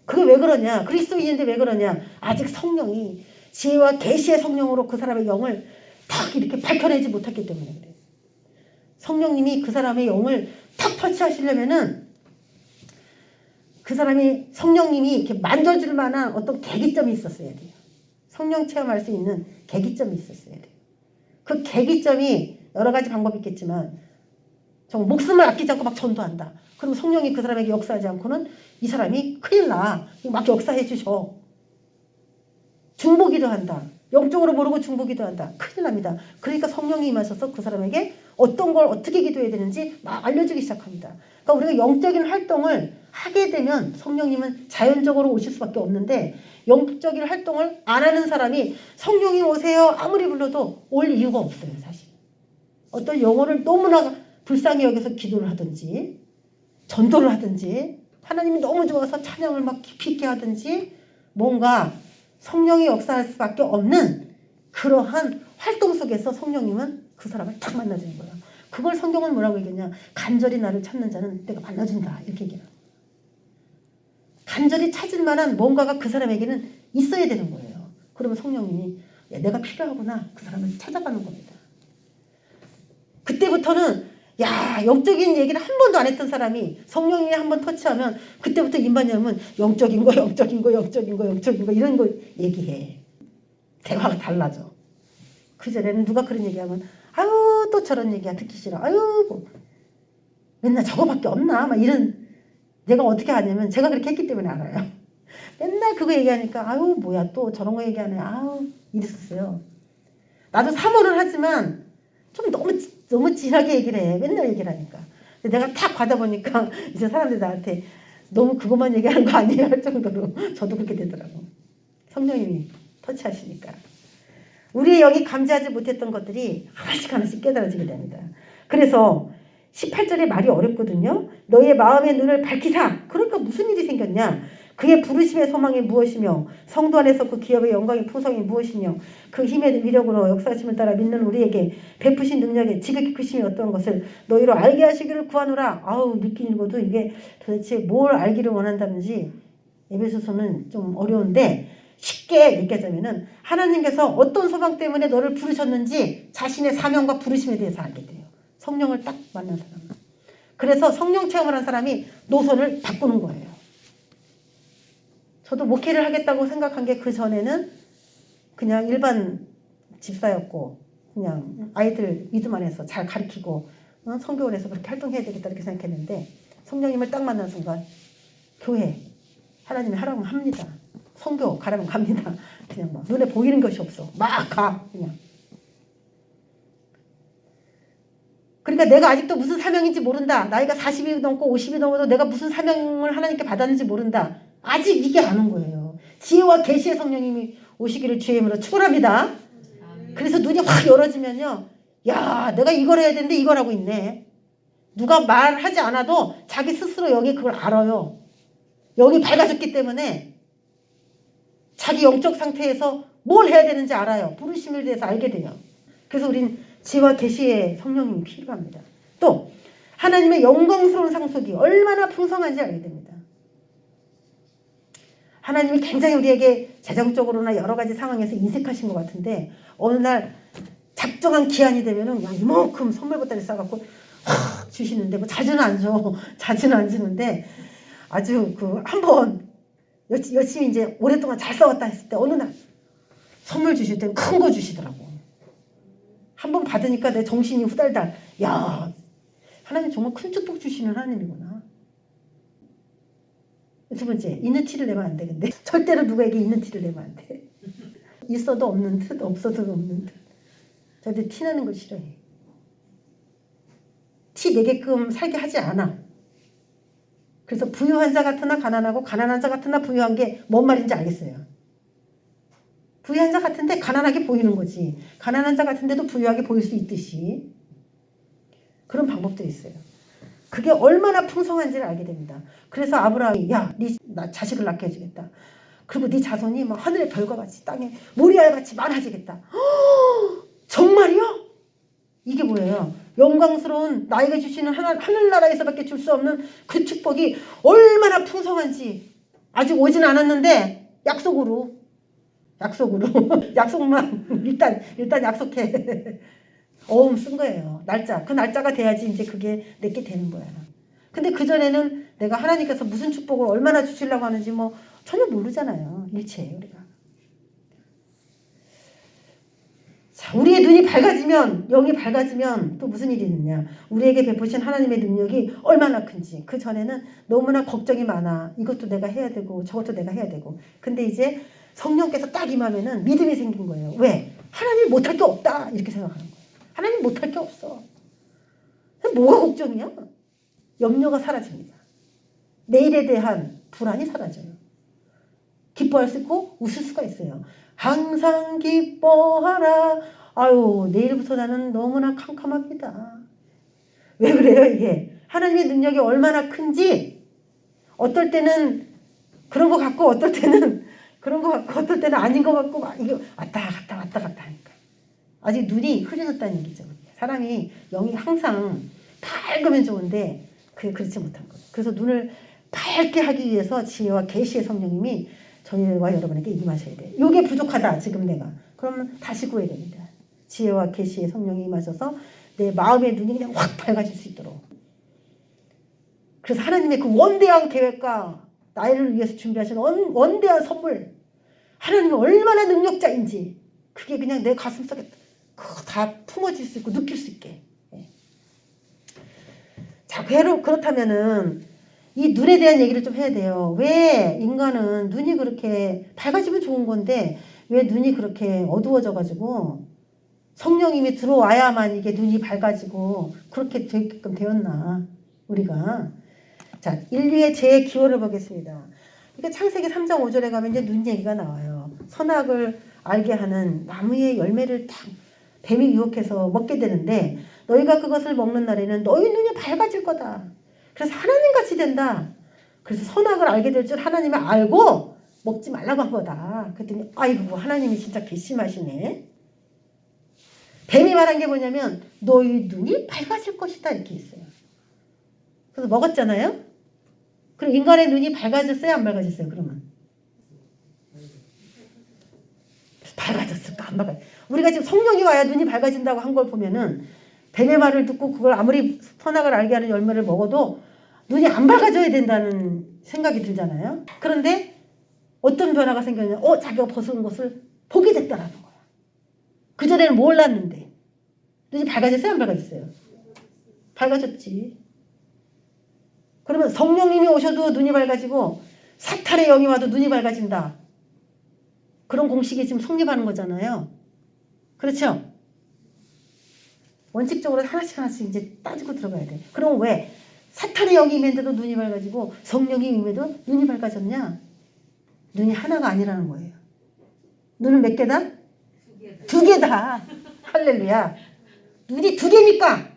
그게 왜 그러냐? 그리스도인인데 왜 그러냐? 아직 성령이 지혜와 계시의 성령으로 그 사람의 영을 탁 이렇게 밝혀내지 못했기 때문에 그래요. 성령님이 그 사람의 영을 탁 터치하시려면은 그 사람이 성령님이 이렇게 만져줄 만한 어떤 계기점이 있었어야 돼요. 성령 체험할 수 있는 계기점이 있었어야 돼요. 그 계기점이 여러 가지 방법이 있겠지만 정말 목숨을 아끼지 않고 막 전도한다. 그럼 성령이 그 사람에게 역사하지 않고는 이 사람이 큰일 나. 막 역사해 주셔. 중보기도 한다. 영적으로 모르고 중보기도 한다. 큰일 납니다. 그러니까 성령이 임하셔서 그 사람에게 어떤 걸 어떻게 기도해야 되는지 막 알려주기 시작합니다. 그러니까 우리가 영적인 활동을 하게 되면 성령님은 자연적으로 오실 수밖에 없는데 영적인 활동을 안 하는 사람이 성령이 오세요 아무리 불러도 올 이유가 없어요. 사실. 어떤 영혼을 너무나 불쌍히 여겨서 기도를 하든지 전도를 하든지 하나님이 너무 좋아서 찬양을 막 깊이 있게 하든지 뭔가 성령이 역사할 수밖에 없는 그러한 활동 속에서 성령님은 그 사람을 딱 만나주는 거야. 그걸 성경은 뭐라고 얘기하냐. 간절히 나를 찾는 자는 내가 만나준다. 이렇게 얘기해요. 간절히 찾을 만한 뭔가가 그 사람에게는 있어야 되는 거예요. 그러면 성령님이 야, 내가 필요하구나. 그 사람을 찾아가는 겁니다. 그때부터는 야 영적인 얘기를 한 번도 안 했던 사람이 성령이 한번 터치하면 그때부터 입만 열면 영적인 거 영적인 거 영적인 거 영적인 거 이런 거 얘기해. 대화가 달라져. 그전에는 누가 그런 얘기하면 아유 또 저런 얘기야 듣기 싫어. 아유 뭐, 맨날 저거밖에 없나 막 이런. 내가 어떻게 아냐면 제가 그렇게 했기 때문에 알아요. 맨날 그거 얘기하니까 아유 뭐야 또 저런 거 얘기하네. 아유 이랬었어요. 나도 사모를 하지만 좀 너무 진하게 얘기를 해. 맨날 얘기를 하니까. 내가 탁 받아보니까 이제 사람들이 나한테 너무 그것만 얘기하는 거 아니에요 할 정도로 저도 그렇게 되더라고. 성령님이 터치하시니까. 우리의 영이 감지하지 못했던 것들이 하나씩 하나씩 깨달아지게 됩니다. 그래서 18절의 말이 어렵거든요. 너의 마음의 눈을 밝히사. 그러니까 무슨 일이 생겼냐. 그의 부르심의 소망이 무엇이며 성도 안에서 그 기업의 영광의 풍성이 무엇이며 그 힘의 위력으로 역사하심을 따라 믿는 우리에게 베푸신 능력의 지극히 크심이 어떤 것을 너희로 알게 하시기를 구하노라. 아우 늦게 읽어도 이게 도대체 뭘 알기를 원한다는지 에베소서는 좀 어려운데 쉽게 얘기하자면은 하나님께서 어떤 소망 때문에 너를 부르셨는지 자신의 사명과 부르심에 대해서 알게 돼요. 성령을 딱 만난 사람은. 그래서 성령 체험을 한 사람이 노선을 바꾸는 거예요. 저도 목회를 하겠다고 생각한 게 그 전에는 그냥 일반 집사였고 그냥 아이들 믿음 안에서 잘 가르치고 성교원에서 그렇게 활동해야 되겠다 이렇게 생각했는데 성령님을 딱 만난 순간 교회 하나님이 하라고 합니다. 성교 가라면 갑니다. 그냥 막 눈에 보이는 것이 없어. 막 가 그냥. 그러니까 내가 아직도 무슨 사명인지 모른다. 나이가 40이 넘고 50이 넘어도 내가 무슨 사명을 하나님께 받았는지 모른다. 아직 이게 안 온 거예요. 지혜와 계시의 성령님이 오시기를 주의 이름으로 축원합니다. 그래서 눈이 확 열어지면요. 야 내가 이걸 해야 되는데 이걸 하고 있네. 누가 말하지 않아도 자기 스스로 여기 그걸 알아요. 여기 밝아졌기 때문에 자기 영적 상태에서 뭘 해야 되는지 알아요. 부르심에 대해서 알게 돼요. 그래서 우린 지혜와 계시의 성령님이 필요합니다. 또 하나님의 영광스러운 상속이 얼마나 풍성한지 알게 됩니다. 하나님이 굉장히 우리에게 재정적으로나 여러 가지 상황에서 인색하신 것 같은데 어느 날 작정한 기한이 되면은 야, 이만큼 선물 보따리 싸갖고 주시는데 뭐 자주는 안 줘. 자주는 안 주는데 아주 그 한번 열심히 이제 오랫동안 잘 싸웠다 했을 때 어느 날 선물 주실 때 큰 거 주시더라고. 한 번 받으니까 내 정신이 후달달. 야, 하나님 정말 큰 축복 주시는 하나님이구나. 두 번째, 있는 티를 내면 안 돼. 근데 절대로 누구에게 있는 티를 내면 안 돼. 있어도 없는 듯, 없어도 없는 듯. 절대 티 나는 걸 싫어해. 티 내게끔 살게 하지 않아. 그래서 부유한 자 같으나 가난하고 가난한 자 같으나 부유한 게 뭔 말인지 알겠어요. 부유한 자 같은데 가난하게 보이는 거지. 가난한 자 같은데도 부유하게 보일 수 있듯이 그런 방법들이 있어요. 그게 얼마나 풍성한지를 알게 됩니다. 그래서 아브라함이 야, 나 자식을 낳게 해주겠다. 그리고 네 자손이 막 하늘의 별과 같이 땅에 모리알같이 많아지겠다. 허, 정말이요? 이게 뭐예요? 영광스러운 나에게 주시는 하늘나라에서밖에 줄 수 없는 그 축복이 얼마나 풍성한지 아직 오진 않았는데 약속으로 약속만 일단 약속해. 어음 쓴 거예요. 날짜. 그 날짜가 돼야지 이제 그게 내게 되는 거야. 근데 그전에는 내가 하나님께서 무슨 축복을 얼마나 주시려고 하는지 뭐 전혀 모르잖아요. 일체예요, 우리가. 자, 우리의 눈이 밝아지면, 영이 밝아지면 또 무슨 일이 있느냐. 우리에게 베푸신 하나님의 능력이 얼마나 큰지. 그 전에는 너무나 걱정이 많아. 이것도 내가 해야 되고 저것도 내가 해야 되고. 근데 이제 성령께서 딱 임하면은 믿음이 생긴 거예요. 왜? 하나님이 못할 게 없다. 이렇게 생각하는 거예요. 하나님 못할 게 없어. 뭐가 걱정이야? 염려가 사라집니다. 내일에 대한 불안이 사라져요. 기뻐할 수 있고 웃을 수가 있어요. 항상 기뻐하라. 아유, 내일부터 나는 너무나 캄캄합니다. 왜 그래요, 이게? 하나님의 능력이 얼마나 큰지, 어떨 때는 그런 것 같고, 어떨 때는 그런 것 같고, 어떨 때는 아닌 것 같고, 이게 왔다 갔다 하니까. 아직 눈이 흐려졌다는 얘기죠. 사람이 영이 항상 밝으면 좋은데, 그게 그렇지 못한 거예요. 그래서 눈을 밝게 하기 위해서 지혜와 계시의 성령님이 저희와 여러분에게 임하셔야 돼요. 이게 부족하다 지금 내가. 그러면 다시 구해야 됩니다. 지혜와 계시의 성령이 임하셔서 내 마음의 눈이 그냥 확 밝아질 수 있도록. 그래서 하나님의 그 원대한 계획과 나를 위해서 준비하신 원대한 선물, 하나님이 얼마나 능력자인지 그게 그냥 내 가슴속에 다 품어질 수 있고 느낄 수 있게. 자, 그렇다면은 이 눈에 대한 얘기를 좀 해야 돼요. 왜 인간은 눈이 그렇게 밝아지면 좋은 건데 왜 눈이 그렇게 어두워져가지고 성령님이 들어와야만 이게 눈이 밝아지고 그렇게 되게끔 되었나 우리가. 자, 인류의 죄의 기원을 보겠습니다. 그러니까 창세기 3장 5절에 가면 이제 눈 얘기가 나와요. 선악을 알게 하는 나무의 열매를 딱 뱀이 유혹해서 먹게 되는데 너희가 그것을 먹는 날에는 너희 눈이 밝아질 거다. 그래서 하나님같이 된다. 그래서 선악을 알게 될 줄 하나님이 알고 먹지 말라고 한 거다. 그랬더니 아이고 하나님이 진짜 괘씸하시네. 뱀이 말한 게 뭐냐면 너희 눈이 밝아질 것이다 이렇게 있어요. 그래서 먹었잖아요. 그럼 인간의 눈이 밝아졌어요? 안 밝아졌어요? 그러면 밝아졌을까? 안 밝아졌을까? 우리가 지금 성령이 와야 눈이 밝아진다고 한 걸 보면은 뱀의 말을 듣고 그걸 아무리 선악을 알게 하는 열매를 먹어도 눈이 안 밝아져야 된다는 생각이 들잖아요. 그런데 어떤 변화가 생겼냐? 자기가 벗은 것을 보게 됐다라는 거야. 그전에는 몰랐는데 눈이 밝아졌어요? 안 밝아졌어요? 밝아졌지. 그러면 성령님이 오셔도 눈이 밝아지고 사탄의 영이 와도 눈이 밝아진다. 그런 공식이 지금 성립하는 거잖아요. 그렇죠? 원칙적으로 하나씩 이제 따지고 들어가야 돼. 그럼 왜 사탄의 영이 임했는데도 눈이 밝아지고 성령이 임해도 눈이 밝아졌냐? 눈이 하나가 아니라는 거예요. 눈은 몇 개다? 두 개다. 할렐루야. 눈이 두 개니까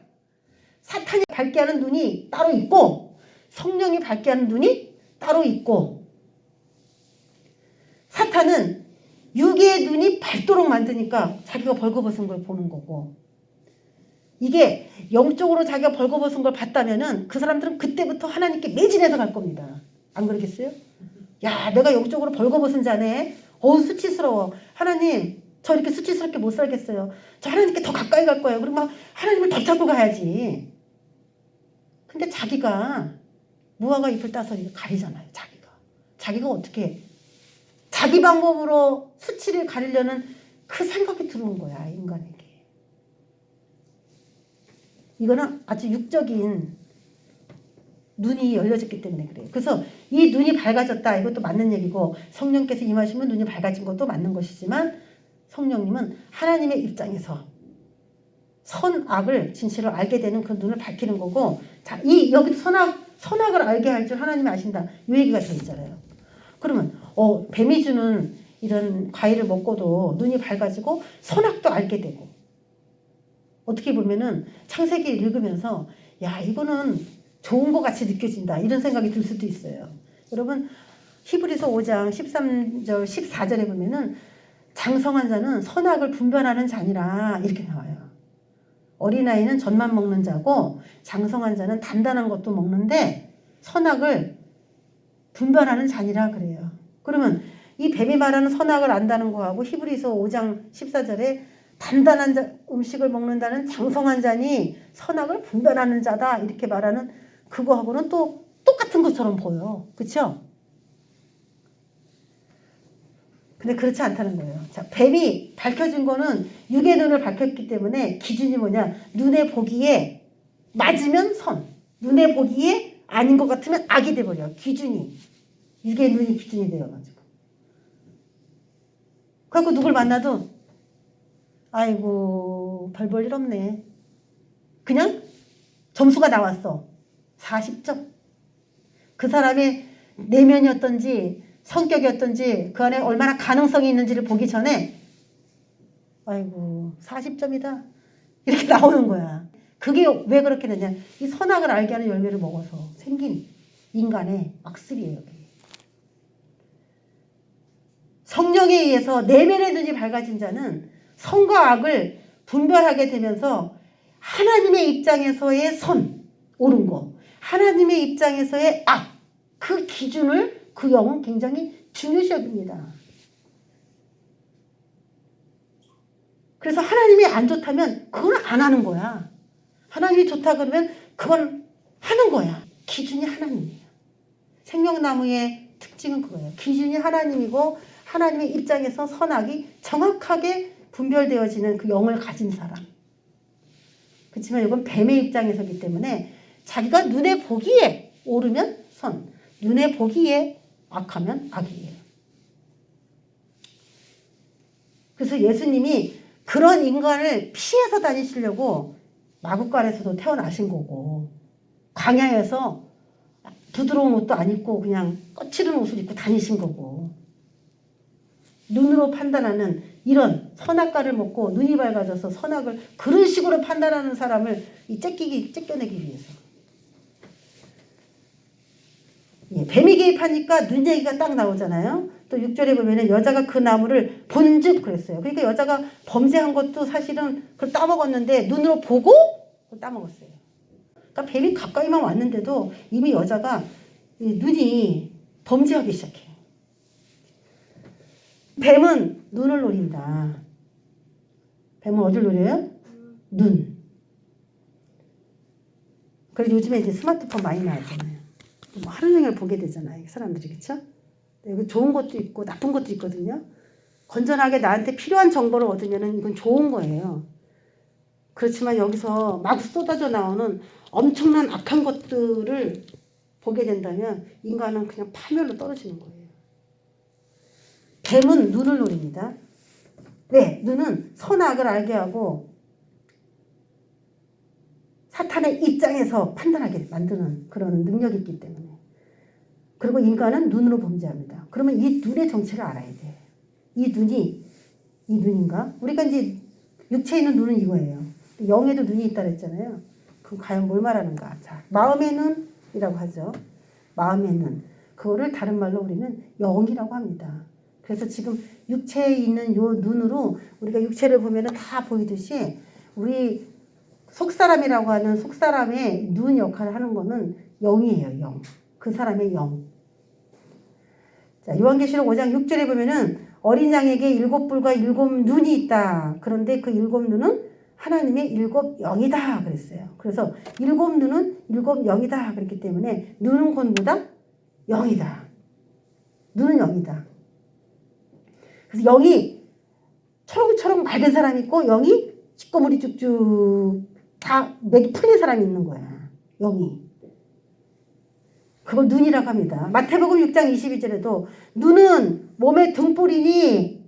사탄이 밝게 하는 눈이 따로 있고 성령이 밝게 하는 눈이 따로 있고 사탄은 육의 눈이 밝도록 만드니까 자기가 벌거벗은 걸 보는 거고 이게 영적으로 자기가 벌거벗은 걸 봤다면은 그 사람들은 그때부터 하나님께 매진해서 갈 겁니다. 안 그러겠어요? 야, 내가 영적으로 벌거벗은 자네. 어우, 수치스러워. 하나님, 저 이렇게 수치스럽게 못 살겠어요. 저 하나님께 더 가까이 갈 거예요. 그럼 막 하나님을 더 찾고 가야지. 근데 자기가 무화과 잎을 따서 이렇게 가리잖아요. 자기가 어떻게 자기 방법으로 수치를 가리려는 그 생각이 들어온 거야, 인간에게. 이거는 아주 육적인 눈이 열려졌기 때문에 그래요. 그래서 이 눈이 밝아졌다, 이것도 맞는 얘기고, 성령께서 임하시면 눈이 밝아진 것도 맞는 것이지만, 성령님은 하나님의 입장에서 선악을 진실을 알게 되는 그 눈을 밝히는 거고, 자, 여기 선악을 알게 할 줄 하나님이 아신다, 이 얘기가 되어 있잖아요. 그러면 뱀이 주는 이런 과일을 먹고도 눈이 밝아지고 선악도 알게 되고, 어떻게 보면은 창세기 읽으면서 야, 이거는 좋은 것 같이 느껴진다, 이런 생각이 들 수도 있어요. 여러분, 히브리서 5장 13절 14절에 보면은 장성한 자는 선악을 분별하는 자니라, 이렇게 나와요. 어린아이는 젖만 먹는 자고 장성한 자는 단단한 것도 먹는데 선악을 분별하는 자니라 그래요. 그러면 이 뱀이 말하는 선악을 안다는 거하고 히브리서 5장 14절에 단단한 음식을 먹는다는 장성한 자니 선악을 분별하는 자다, 이렇게 말하는 그거하고는 또 똑같은 것처럼 보여. 그렇죠? 근데 그렇지 않다는 거예요. 자, 뱀이 밝혀진 거는 육의 눈을 밝혔기 때문에 기준이 뭐냐? 눈에 보기에 맞으면 선, 눈에 보기에 아닌 것 같으면 악이 돼버려. 기준이. 육의 눈이 기준이 되어가지고. 그래갖고 누굴 만나도 아이고, 별 볼 일 없네. 그냥 점수가 나왔어. 40점. 그 사람의 내면이 어떤지, 성격이 어떤지, 그 안에 얼마나 가능성이 있는지를 보기 전에 아이고, 40점이다, 이렇게 나오는 거야. 그게 왜 그렇게 되냐? 이 선악을 알게 하는 열매를 먹어서 생긴 인간의 악습이에요. 성령에 의해서 내면의 눈이 밝아진 자는 선과 악을 분별하게 되면서 하나님의 입장에서의 선, 옳은 거, 하나님의 입장에서의 악, 그 기준을 그 영은 굉장히 중요시 여깁니다. 그래서 하나님이 안 좋다면 그건 안 하는 거야. 하나님이 좋다 그러면 그건 하는 거야. 기준이 하나님이에요. 생명나무의 특징은 그거예요. 기준이 하나님이고 하나님의 입장에서 선악이 정확하게 분별되어지는 그 영을 가진 사람. 그렇지만 이건 뱀의 입장에서기 때문에 자기가 눈에 보기에 옳으면 선, 눈에 보기에 악하면 악이에요. 그래서 예수님이 그런 인간을 피해서 다니시려고 마구간에서도 태어나신 거고, 광야에서 부드러운 옷도 안 입고 그냥 거칠은 옷을 입고 다니신 거고, 눈으로 판단하는 이런 선악과를 먹고 눈이 밝아져서 선악을 그런 식으로 판단하는 사람을 째껴내기 위해서. 예, 뱀이 개입하니까 눈 얘기가 딱 나오잖아요. 또 6절에 보면은 여자가 그 나무를 본즉 그랬어요. 그러니까 여자가 범죄한 것도 사실은 그걸 따먹었는데 눈으로 보고 그걸 따먹었어요. 그러니까 뱀이 가까이만 왔는데도 이미 여자가 눈이 범죄하기 시작해요. 뱀은 눈을 노린다. 뱀은 어디를 노려요? 눈. 그래서 요즘에 이제 스마트폰 많이 나왔잖아요. 뭐 하루 종일 보게 되잖아요, 사람들이. 그렇죠? 여기 좋은 것도 있고 나쁜 것도 있거든요. 건전하게 나한테 필요한 정보를 얻으면 이건 좋은 거예요. 그렇지만 여기서 막 쏟아져 나오는 엄청난 악한 것들을 보게 된다면 인간은 그냥 파멸로 떨어지는 거예요. 뱀은 눈을 노립니다. 왜? 눈은 선악을 알게 하고 사탄의 입장에서 판단하게 만드는 그런 능력이 있기 때문에. 그리고 인간은 눈으로 범죄합니다. 그러면 이 눈의 정체를 알아야 돼. 이 눈인가? 우리가 이제 육체에 있는 눈은 이거예요. 영에도 눈이 있다 그랬잖아요. 그럼 과연 뭘 말하는가? 자, 마음의 눈이라고 하죠. 마음의 눈. 그거를 다른 말로 우리는 영이라고 합니다. 그래서 지금 육체에 있는 요 눈으로 우리가 육체를 보면은 다 보이듯이 우리 속사람이라고 하는 속사람의 눈 역할을 하는 거는 영이에요. 영. 그 사람의 영. 자, 요한계시록 5장 6절에 보면은 어린 양에게 7뿔과 7눈이 있다. 그런데 그 7눈은 하나님의 7영이다 그랬어요. 그래서 7눈은 7영이다 그랬기 때문에 눈은 곧 뭐다? 영이다. 눈은 영이다. 그래서 영이 초록초록 맑은 사람이 있고 영이 찌꺼물이 쭉쭉 다 맥이 풀린 사람이 있는 거야. 영이. 그걸 눈이라고 합니다. 마태복음 6장 22절에도 눈은 몸의 등불이니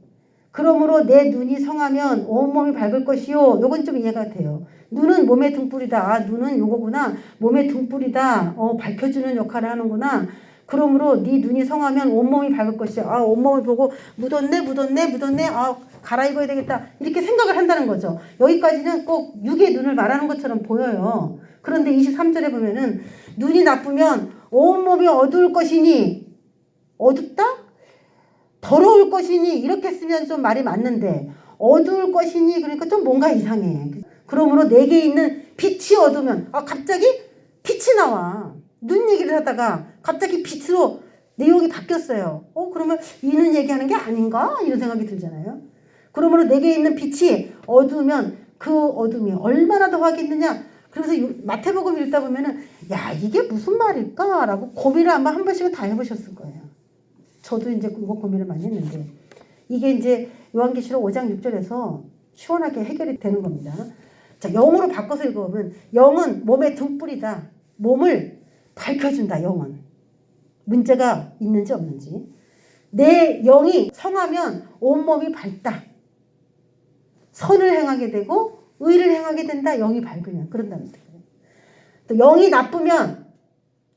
그러므로 내 눈이 성하면 온몸이 밝을 것이요. 요건 좀 이해가 돼요. 눈은 몸의 등불이다. 아, 눈은 요거구나. 몸의 등불이다. 밝혀주는 역할을 하는구나. 그러므로 네 눈이 성하면 온몸이 밝을 것이야. 아, 온몸을 보고 묻었네. 아, 갈아입어야 되겠다. 이렇게 생각을 한다는 거죠. 여기까지는 꼭 육의 눈을 말하는 것처럼 보여요. 그런데 23절에 보면은 눈이 나쁘면 온몸이 어두울 것이니 어둡다? 더러울 것이니 이렇게 쓰면 좀 말이 맞는데 어두울 것이니 그러니까 좀 뭔가 이상해. 그러므로 내게 있는 빛이 어두면 갑자기 빛이 나와. 눈 얘기를 하다가 갑자기 빛으로 내용이 바뀌었어요. 그러면 이 눈 얘기하는 게 아닌가? 이런 생각이 들잖아요. 그러므로 내게 있는 빛이 어두우면 그 어둠이 얼마나 더하겠느냐. 그래서 마태복음 읽다 보면은 야 이게 무슨 말일까라고 고민을 아마 한 번씩은 다 해보셨을 거예요. 저도 이제 그거 고민을 많이 했는데 이게 이제 요한계시록 5장 6절에서 시원하게 해결이 되는 겁니다. 자, 영으로 바꿔서 읽어보면 영은 몸의 등불이다. 몸을 밝혀준다. 영은 문제가 있는지 없는지. 내 영이 성하면 온몸이 밝다. 선을 행하게 되고 의를 행하게 된다. 영이 밝으면 그런다는 거예요. 또 영이 나쁘면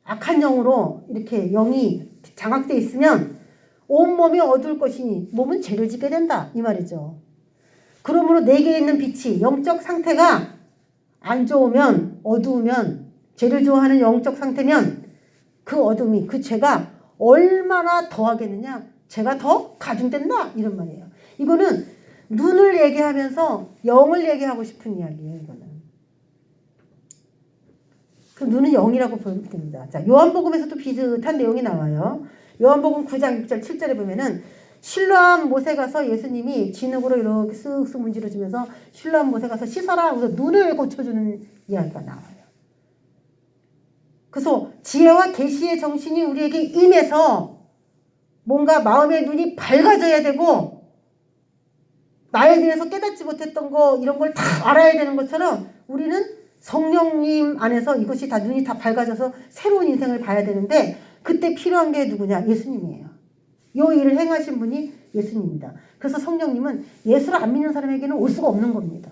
악한 영으로 이렇게 영이 장악되어 있으면 온몸이 어두울 것이니 몸은 죄를 짓게 된다. 이 말이죠. 그러므로 내게 있는 빛이 영적 상태가 안 좋으면 어두우면 죄를 좋아하는 영적 상태면 그 어둠이 그 죄가 얼마나 더하겠느냐. 죄가 더 가중된다. 이런 말이에요. 이거는 눈을 얘기하면서 영을 얘기하고 싶은 이야기예요. 이거는. 그 눈은 영이라고 보면 됩니다. 자, 요한복음에서도 비슷한 내용이 나와요. 요한복음 9장 6절 7절에 보면은 실로암 못에 가서 예수님이 진흙으로 이렇게 쓱쓱 문지러주면서 실로암 못에 가서 씻어라 하고서 눈을 고쳐주는 이야기가 나와요. 그래서 지혜와 계시의 정신이 우리에게 임해서 뭔가 마음의 눈이 밝아져야 되고 나에 대해서 깨닫지 못했던 거 이런 걸 다 알아야 되는 것처럼 우리는 성령님 안에서 이것이 다 눈이 다 밝아져서 새로운 인생을 봐야 되는데 그때 필요한 게 누구냐? 예수님이에요. 이 일을 행하신 분이 예수님입니다. 그래서 성령님은 예수를 안 믿는 사람에게는 올 수가 없는 겁니다.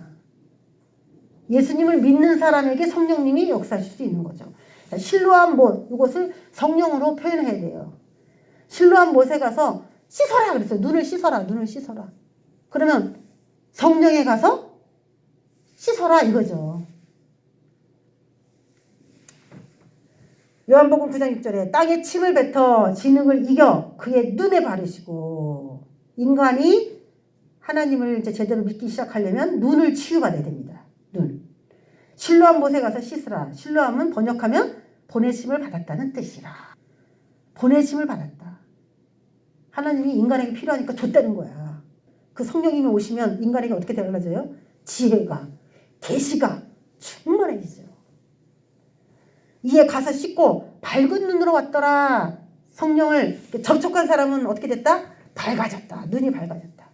예수님을 믿는 사람에게 성령님이 역사하실 수 있는 거죠. 실로암 못, 이것을 성령으로 표현해야 돼요. 실로암 못에 가서 씻어라 그랬어요. 눈을 씻어라. 그러면 성령에 가서 씻어라 이거죠. 요한복음 9장 6절에 땅에 침을 뱉어 진흙을 이겨 그의 눈에 바르시고 인간이 하나님을 이제 제대로 믿기 시작하려면 눈을 치유받아야 됩니다. 눈. 실로암 못에 가서 씻으라. 실로암은 번역하면 보내심을 받았다는 뜻이라. 보내심을 받았다. 하나님이 인간에게 필요하니까 줬다는 거야. 그 성령님이 오시면 인간에게 어떻게 달라져요? 지혜가, 계시가 충만해지죠. 이에 가서 씻고 밝은 눈으로 왔더라. 성령을 접촉한 사람은 어떻게 됐다? 밝아졌다. 눈이 밝아졌다.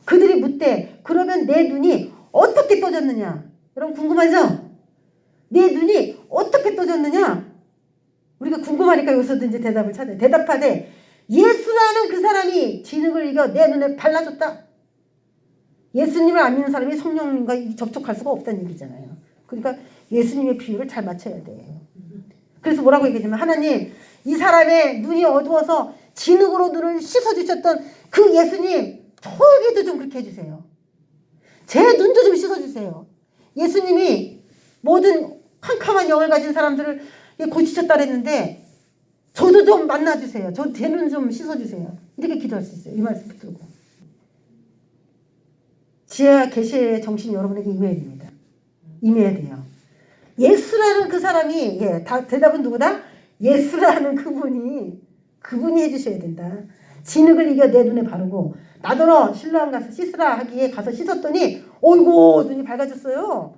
그들이 묻되 그러면 내 눈이 어떻게 떠졌느냐? 여러분 궁금하죠? 내 눈이 어떻게 떠졌느냐? 우리가 궁금하니까 여기서도 이제 대답을 찾아요. 대답하되 예수라는 그 사람이 진흙을 이겨 내 눈에 발라줬다. 예수님을 안 믿는 사람이 성령님과 접촉할 수가 없다는 얘기잖아요. 그러니까 예수님의 비유를 잘 맞춰야 돼요. 그래서 뭐라고 얘기하냐면 하나님 이 사람의 눈이 어두워서 진흙으로 눈을 씻어주셨던 그 예수님 저에게도 좀 그렇게 해주세요. 제 눈도 좀 씻어주세요. 예수님이 모든 캄캄한 영을 가진 사람들을 고치셨다 그랬는데 저도 좀 만나주세요. 제 눈 좀 씻어주세요. 이렇게 기도할 수 있어요. 이 말씀 붙들고. 지혜와 계시의 정신이 여러분에게 임해야 됩니다. 임해야 돼요. 예수라는 그 사람이, 예, 다 대답은 누구다? 예수라는 그분이 해주셔야 된다. 진흙을 이겨 내 눈에 바르고 나더러 실로암 가서 씻으라 하기에 가서 씻었더니 어이구 눈이 밝아졌어요.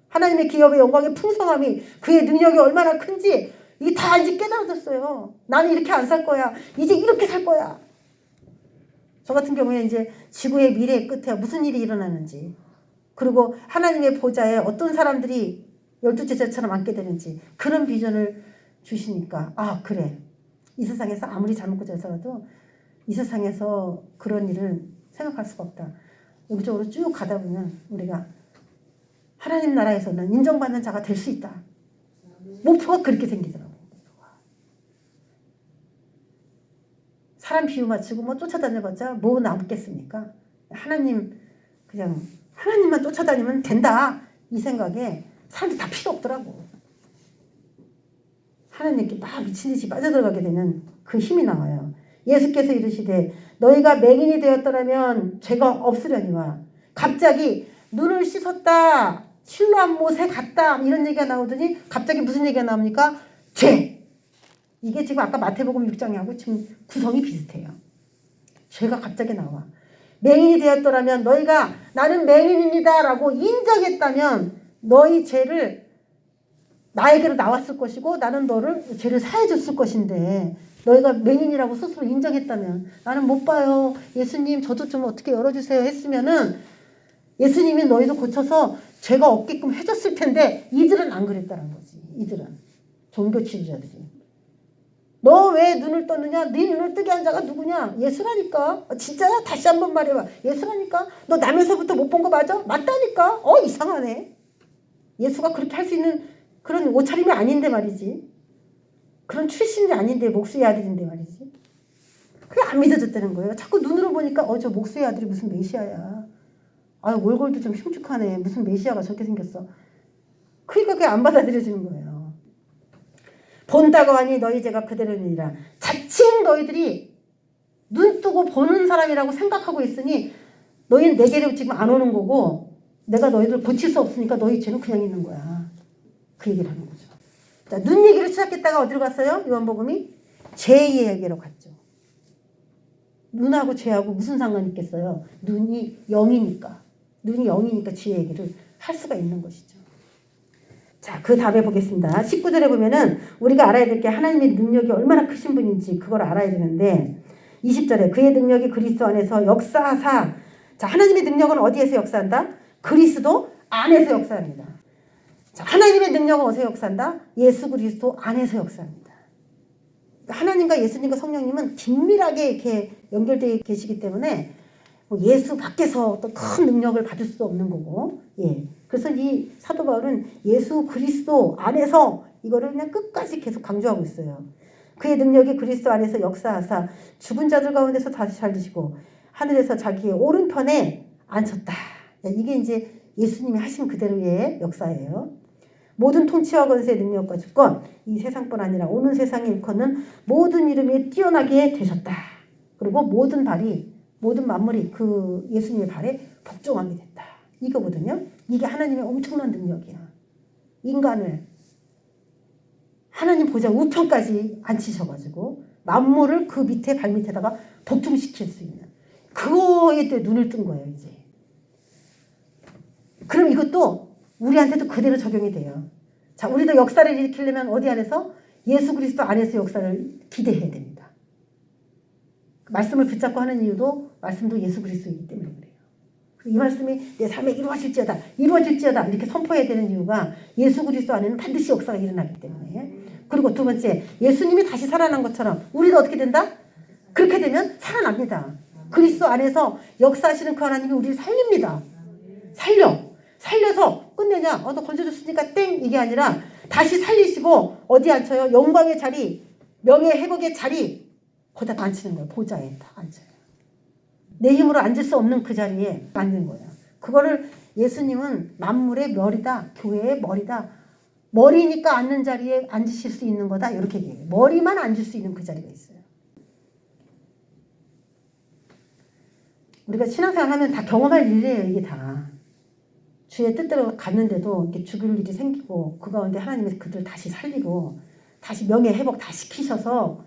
하나님의 기업의 영광의 풍성함이 그의 능력이 얼마나 큰지 이게 다 이제 깨달아졌어요. 나는 이렇게 안 살 거야. 이제 이렇게 살 거야. 저 같은 경우에 이제 지구의 미래의 끝에 무슨 일이 일어나는지, 그리고 하나님의 보좌에 어떤 사람들이 12제자처럼 앉게 되는지 그런 비전을 주시니까 아 그래, 이 세상에서 아무리 잘 먹고 잘 살아도 이 세상에서 그런 일을 생각할 수가 없다. 여기저기로 쭉 가다 보면 우리가 하나님 나라에서는 인정받는 자가 될 수 있다. 목표가 그렇게 생기더라고. 사람 비유 맞추고 뭐 쫓아다녀봤자 뭐 남겠습니까? 하나님, 그냥 하나님만 쫓아다니면 된다, 이 생각에 사람들이 다 필요 없더라고. 하나님께 막 미친 듯이 빠져들어가게 되면 그 힘이 나와요. 예수께서 이르시되 너희가 맹인이 되었더라면 죄가 없으려니와. 갑자기 눈을 씻었다, 실로암 못에 갔다, 이런 얘기가 나오더니 갑자기 무슨 얘기가 나옵니까? 죄. 이게 지금 아까 마태복음 6장하고 지금 구성이 비슷해요. 죄가 갑자기 나와. 맹인이 되었더라면 너희가 나는 맹인입니다 라고 인정했다면 너희 죄를 나에게로 나왔을 것이고 나는 너를 죄를 사해 줬을 것인데, 너희가 맹인이라고 스스로 인정했다면 나는 못 봐요, 예수님 저도 좀 어떻게 열어주세요 했으면은 예수님이 너희도 고쳐서 죄가 없게끔 해줬을 텐데 이들은 안 그랬다는 거지. 이들은 종교 지도자들이. 너 왜 눈을 떴느냐? 네 눈을 뜨게 한 자가 누구냐? 예수라니까. 진짜야? 다시 한번 말해봐. 예수라니까. 너 나면서부터 못 본 거 맞아? 맞다니까. 이상하네. 예수가 그렇게 할 수 있는 그런 옷차림이 아닌데 말이지. 그런 출신이 아닌데, 목수의 아들인데 말이지. 그게 안 믿어졌다는 거예요. 자꾸 눈으로 보니까 저 목수의 아들이 무슨 메시아야. 아유 얼굴도 좀 흉측하네. 무슨 메시아가 저렇게 생겼어. 그러니까 그게 안 받아들여지는 거예요. 본다고 하니 너희 죄가 그대로니라. 자칭 너희들이 눈 뜨고 보는 사람이라고 생각하고 있으니 너희는 내게로 지금 안 오는 거고 내가 너희들 고칠 수 없으니까 너희 죄는 그냥 있는 거야. 그 얘기를 하는 거죠. 자, 눈 얘기를 시작했다가 어디로 갔어요? 요한복음이 죄 얘기로 갔죠. 눈하고 죄하고 무슨 상관이 있겠어요? 눈이 영이니까 죄 얘기를 할 수가 있는 것이죠. 자, 그 다음에 보겠습니다. 19절에 보면은 우리가 알아야 될 게 하나님의 능력이 얼마나 크신 분인지 그걸 알아야 되는데, 20절에 그의 능력이 그리스도 안에서 역사하사. 자, 하나님의 능력은 어디에서 역사한다? 그리스도 안에서 역사합니다. 자, 하나님의 능력은 어디서 역사한다? 예수 그리스도 안에서 역사합니다. 하나님과 예수님과 성령님은 긴밀하게 이렇게 연결되어 계시기 때문에 예수 밖에서 어떤 큰 능력을 받을 수도 없는 거고, 예. 그래서 이 사도 바울은 예수 그리스도 안에서 이거를 그냥 끝까지 계속 강조하고 있어요. 그의 능력이 그리스도 안에서 역사하사 죽은 자들 가운데서 다시 살리시고 하늘에서 자기의 오른편에 앉혔다. 이게 이제 예수님이 하신 그대로의 역사예요. 모든 통치와 권세 능력과 주권, 이 세상뿐 아니라 오는 세상에 일컫는 모든 이름이 뛰어나게 되셨다. 그리고 모든 만물이 그 예수님의 발에 복종하게 됐다. 이거거든요. 이게 하나님의 엄청난 능력이야. 인간을 하나님 보좌 우편까지 앉히셔가지고 만물을 그 밑에 발밑에다가 복종시킬 수 있는 그거에 또 눈을 뜬 거예요. 이제. 그럼 이것도 우리한테도 그대로 적용이 돼요. 자, 우리도 역사를 일으키려면 어디 안에서? 예수 그리스도 안에서 역사를 기대해야 됩니다. 말씀을 붙잡고 하는 이유도 말씀도 예수 그리스도이기 때문에 그래요. 이 말씀이 내 삶에 이루어질지어다 이렇게 선포해야 되는 이유가 예수 그리스도 안에는 반드시 역사가 일어나기 때문에. 그리고 두 번째, 예수님이 다시 살아난 것처럼 우리도 어떻게 된다? 그렇게 되면 살아납니다. 그리스도 안에서 역사하시는 그 하나님이 우리를 살립니다. 살려서 끝내냐? 너 건져줬으니까 땡, 이게 아니라 다시 살리시고 어디 앉혀요? 영광의 자리, 명예 회복의 자리, 거기다 앉히는 거예요. 보좌에 다 앉혀요. 내 힘으로 앉을 수 없는 그 자리에 앉는 거예요. 그거를 예수님은 만물의 머리다, 교회의 머리다. 머리니까 앉는 자리에 앉으실 수 있는 거다, 이렇게 얘기해요. 머리만 앉을 수 있는 그 자리가 있어요. 우리가 신앙생활 하면 다 경험할 일이에요. 이게 다. 주의 뜻대로 갔는데도 이렇게 죽을 일이 생기고 그 가운데 하나님이 그들 다시 살리고 다시 명예 회복 다시 시키셔서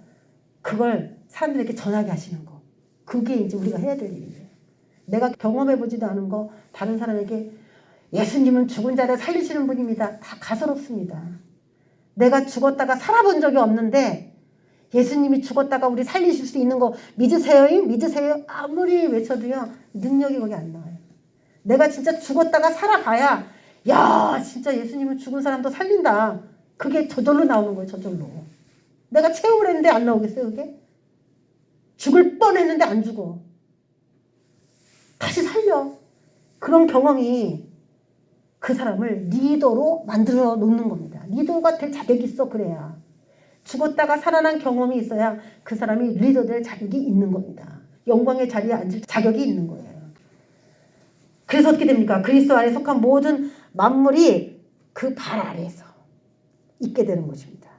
그걸 사람들에게 전하게 하시는 거. 그게 이제 우리가 해야 될 일이에요. 내가 경험해보지도 않은 거 다른 사람에게 예수님은 죽은 자를 살리시는 분입니다. 다 가소롭습니다. 내가 죽었다가 살아본 적이 없는데 예수님이 죽었다가 우리 살리실 수 있는 거 믿으세요? 믿으세요? 아무리 외쳐도요. 능력이 거기 안 나와요. 내가 진짜 죽었다가 살아봐야 야 진짜 예수님은 죽은 사람도 살린다. 그게 저절로 나오는 거예요. 저절로. 내가 체험을 했는데 안 나오겠어요? 그게? 죽을 뻔했는데 안 죽어. 다시 살려. 그런 경험이 그 사람을 리더로 만들어 놓는 겁니다. 리더가 될 자격이 있어. 그래야. 죽었다가 살아난 경험이 있어야 그 사람이 리더 될 자격이 있는 겁니다. 영광의 자리에 앉을 자격이 있는 거예요. 그래서 어떻게 됩니까? 그리스도 안에 속한 모든 만물이 그 발 아래에서 있게 되는 것입니다.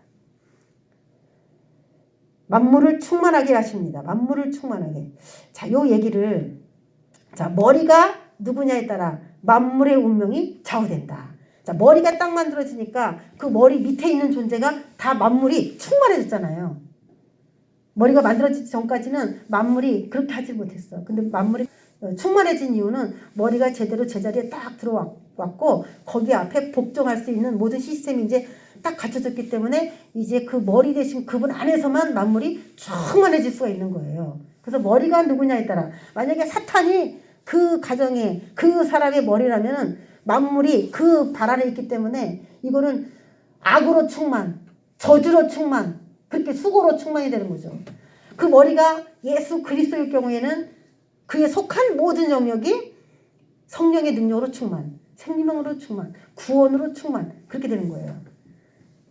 만물을 충만하게 하십니다. 만물을 충만하게. 자, 요 얘기를 자, 머리가 누구냐에 따라 만물의 운명이 좌우된다. 자, 머리가 딱 만들어지니까 그 머리 밑에 있는 존재가 다 만물이 충만해졌잖아요. 머리가 만들어지기 전까지는 만물이 그렇게 하지 못했어. 근데 만물이 충만해진 이유는 머리가 제대로 제자리에 딱 들어왔고 거기 앞에 복종할 수 있는 모든 시스템이 이제 딱 갖춰졌기 때문에 이제 그 머리 대신 그분 안에서만 만물이 충만해질 수가 있는 거예요. 그래서 머리가 누구냐에 따라 만약에 사탄이 그 가정에 그 사람의 머리라면 만물이 그 발 안에 있기 때문에 이거는 악으로 충만, 저주로 충만, 그렇게 수고로 충만이 되는 거죠. 그 머리가 예수 그리스도일 경우에는 그에 속한 모든 영역이 성령의 능력으로 충만, 생명으로 충만, 구원으로 충만 그렇게 되는 거예요.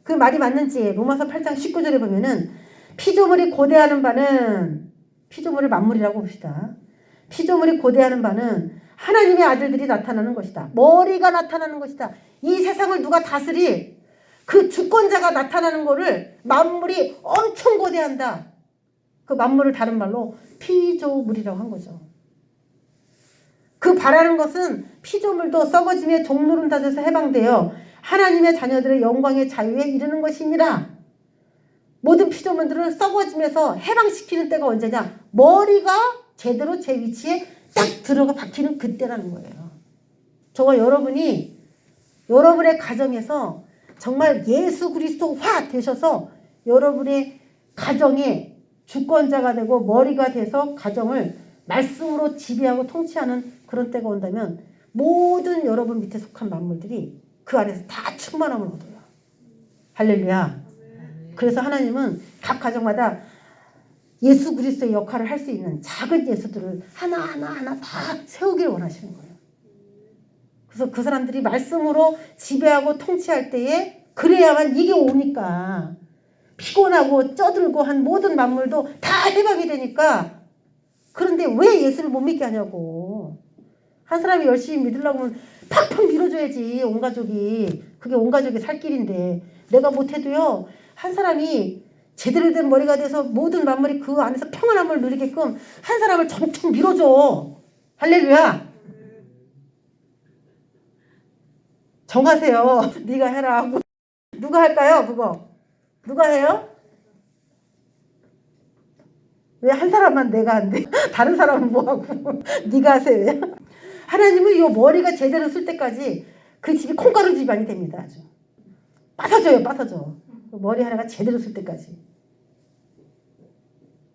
그 말이 맞는지 로마서 8장 19절에 보면은 피조물이 고대하는 바는 피조물을 만물이라고 봅시다. 피조물이 고대하는 바는 하나님의 아들들이 나타나는 것이다. 머리가 나타나는 것이다. 이 세상을 누가 다스릴 그 주권자가 나타나는 거를 만물이 엄청 고대한다. 그 만물을 다른 말로 피조물이라고 한 거죠. 그 바라는 것은 피조물도 썩어짐에 종노릇하에서 해방되어 하나님의 자녀들의 영광의 자유에 이르는 것이니라. 모든 피조물들을 썩어짐에서 해방시키는 때가 언제냐? 머리가 제대로 제 위치에 딱 들어가 박히는 그때라는 거예요. 저와 여러분이 여러분의 가정에서 정말 예수 그리스도화 되셔서 여러분의 가정의 주권자가 되고 머리가 돼서 가정을 말씀으로 지배하고 통치하는 그런 때가 온다면 모든 여러분 밑에 속한 만물들이 그 안에서 다 충만함을 얻어요. 할렐루야. 그래서 하나님은 각 가정마다 예수 그리스도의 역할을 할 수 있는 작은 예수들을 하나하나 다 세우기를 원하시는 거예요. 그래서 그 사람들이 말씀으로 지배하고 통치할 때에 그래야만 이게 오니까 피곤하고 쪄들고 한 모든 만물도 다 해방이 되니까. 그런데 왜 예수를 못 믿게 하냐고. 한 사람이 열심히 믿으려고 하면 팍팍 밀어줘야지. 온 가족이. 그게 온 가족의 살 길인데 내가 못해도요. 한 사람이 제대로 된 머리가 돼서 모든 만물이 그 안에서 평안함을 누리게끔 한 사람을 점점 밀어줘. 할렐루야. 정하세요. 네가 해라 하고. 누가 할까요? 그거. 누가 해요? 왜 한 사람만 내가 안 돼? 다른 사람은 뭐하고. 네가 하세요. 하나님은 이 머리가 제대로 쓸 때까지 그 집이 콩가루 집안이 됩니다. 아주. 빠져줘요. 빠져줘. 머리 하나가 제대로 쓸 때까지.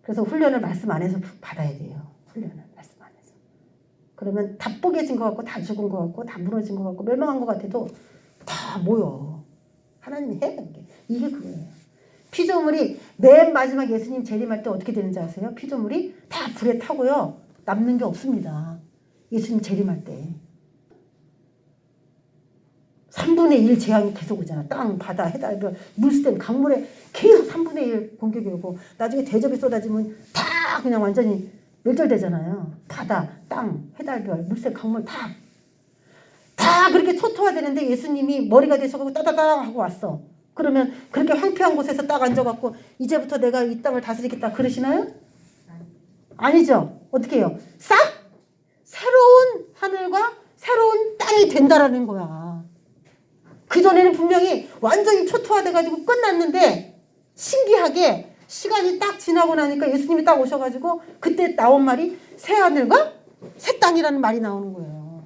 그래서 훈련을 말씀 안에서 받아야 돼요. 훈련을 말씀 안에서. 그러면 다 뽀개진 것 같고 다 죽은 것 같고 다 무너진 것 같고 멸망한 것 같아도 다 모여. 하나님이 해야 되는 게. 이게 그거예요. 피조물이 맨 마지막 예수님 재림할 때 어떻게 되는지 아세요? 피조물이 다 불에 타고요. 남는 게 없습니다. 예수님 재림할 때. 3분의 1 재앙이 계속 오잖아. 땅, 바다, 해달, 물스템, 강물에 계속 3분의 1 공격이 오고 나중에 대접이 쏟아지면 다 그냥 완전히 멸절되잖아요. 바다, 땅, 해달별, 물샘, 강물 다 그렇게 초토화되는데 예수님이 머리가 되셔서 따다당 하고 왔어. 그러면 그렇게 황폐한 곳에서 딱 앉아갖고 이제부터 내가 이 땅을 다스리겠다 그러시나요? 아니죠. 어떻게 해요? 싹 새로운 하늘과 새로운 땅이 분명히 된다라는 거야. 그전에는 분명히 완전히 초토화돼가지고 끝났는데 신기하게 시간이 딱 지나고 나니까 예수님이 딱 오셔가지고 그때 나온 말이 새하늘과 새 땅이라는 말이 나오는 거예요.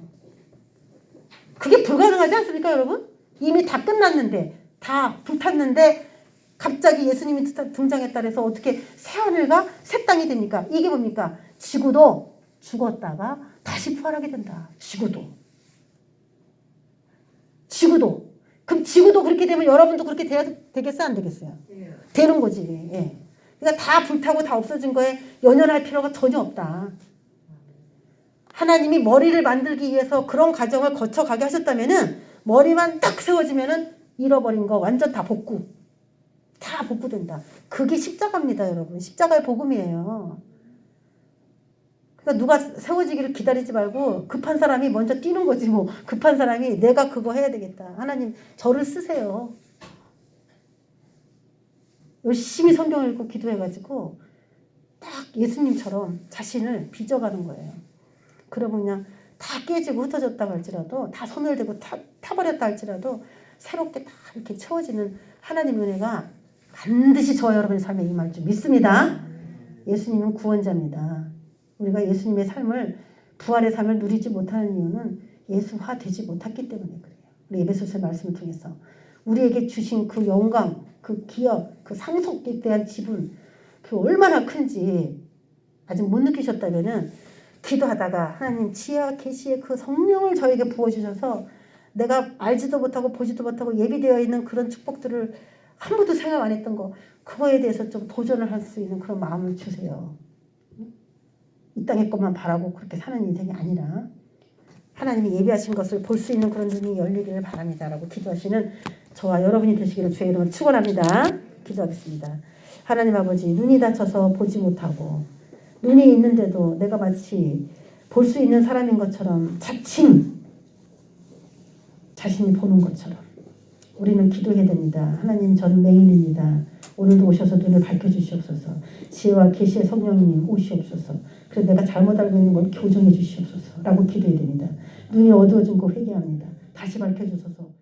그게 불가능하지 않습니까, 여러분? 이미 다 끝났는데, 다 불탔는데 갑자기 예수님이 등장했다 그래서 어떻게 새하늘과 새 땅이 됩니까? 이게 뭡니까? 지구도 죽었다가 다시 부활하게 된다. 지구도. 그럼 지구도 그렇게 되면 여러분도 그렇게 돼야 되겠어요? 안 되겠어요? 되는 거지. 예. 그러니까 다 불타고 다 없어진 거에 연연할 필요가 전혀 없다. 하나님이 머리를 만들기 위해서 그런 과정을 거쳐가게 하셨다면은 머리만 딱 세워지면은 잃어버린 거 완전 다 복구. 다 복구된다. 그게 십자가입니다, 여러분. 십자가의 복음이에요. 그러니까 누가 세워지기를 기다리지 말고 급한 사람이 먼저 뛰는 거지 뭐. 급한 사람이 내가 그거 해야 되겠다. 하나님 저를 쓰세요. 열심히 성경을 읽고 기도해가지고 딱 예수님처럼 자신을 빚어가는 거예요. 그러면 그냥 다 깨지고 흩어졌다고 할지라도 다 손을 대고 타버렸다 할지라도 새롭게 다 이렇게 채워지는 하나님 은혜가 반드시 저와 여러분의 삶에 임할 줄 믿습니다. 예수님은 구원자입니다. 우리가 예수님의 삶을 부활의 삶을 누리지 못하는 이유는 예수화 되지 못했기 때문에 그래요. 우리 에베소서의 말씀을 통해서 우리에게 주신 그 영광, 그 기업, 그 상속에 대한 지분 그 얼마나 큰지 아직 못 느끼셨다면은 기도하다가 하나님 지혜와 계시의 그 성령을 저에게 부어주셔서 내가 알지도 못하고 보지도 못하고 예비되어 있는 그런 축복들을 한 번도 생각 안 했던 거 그거에 대해서 좀 도전을 할 수 있는 그런 마음을 주세요. 이 땅의 것만 바라고 그렇게 사는 인생이 아니라 하나님이 예비하신 것을 볼 수 있는 그런 눈이 열리기를 바랍니다. 라고 기도하시는 저와 여러분이 되시기를 주의 이름으로 축원합니다. 기도하겠습니다. 하나님 아버지 눈이 다쳐서 보지 못하고 눈이 있는데도 내가 마치 볼 수 있는 사람인 것처럼 자칭 자신이 보는 것처럼 우리는 기도해야 됩니다. 하나님 저는 맹인입니다. 오늘도 오셔서 눈을 밝혀주시옵소서. 지혜와 계시의 성령님 오시옵소서. 그래서 내가 잘못 알고 있는 걸 교정해 주시옵소서 라고 기도해야 됩니다. 눈이 어두워진 거 회개합니다. 다시 밝혀주소서.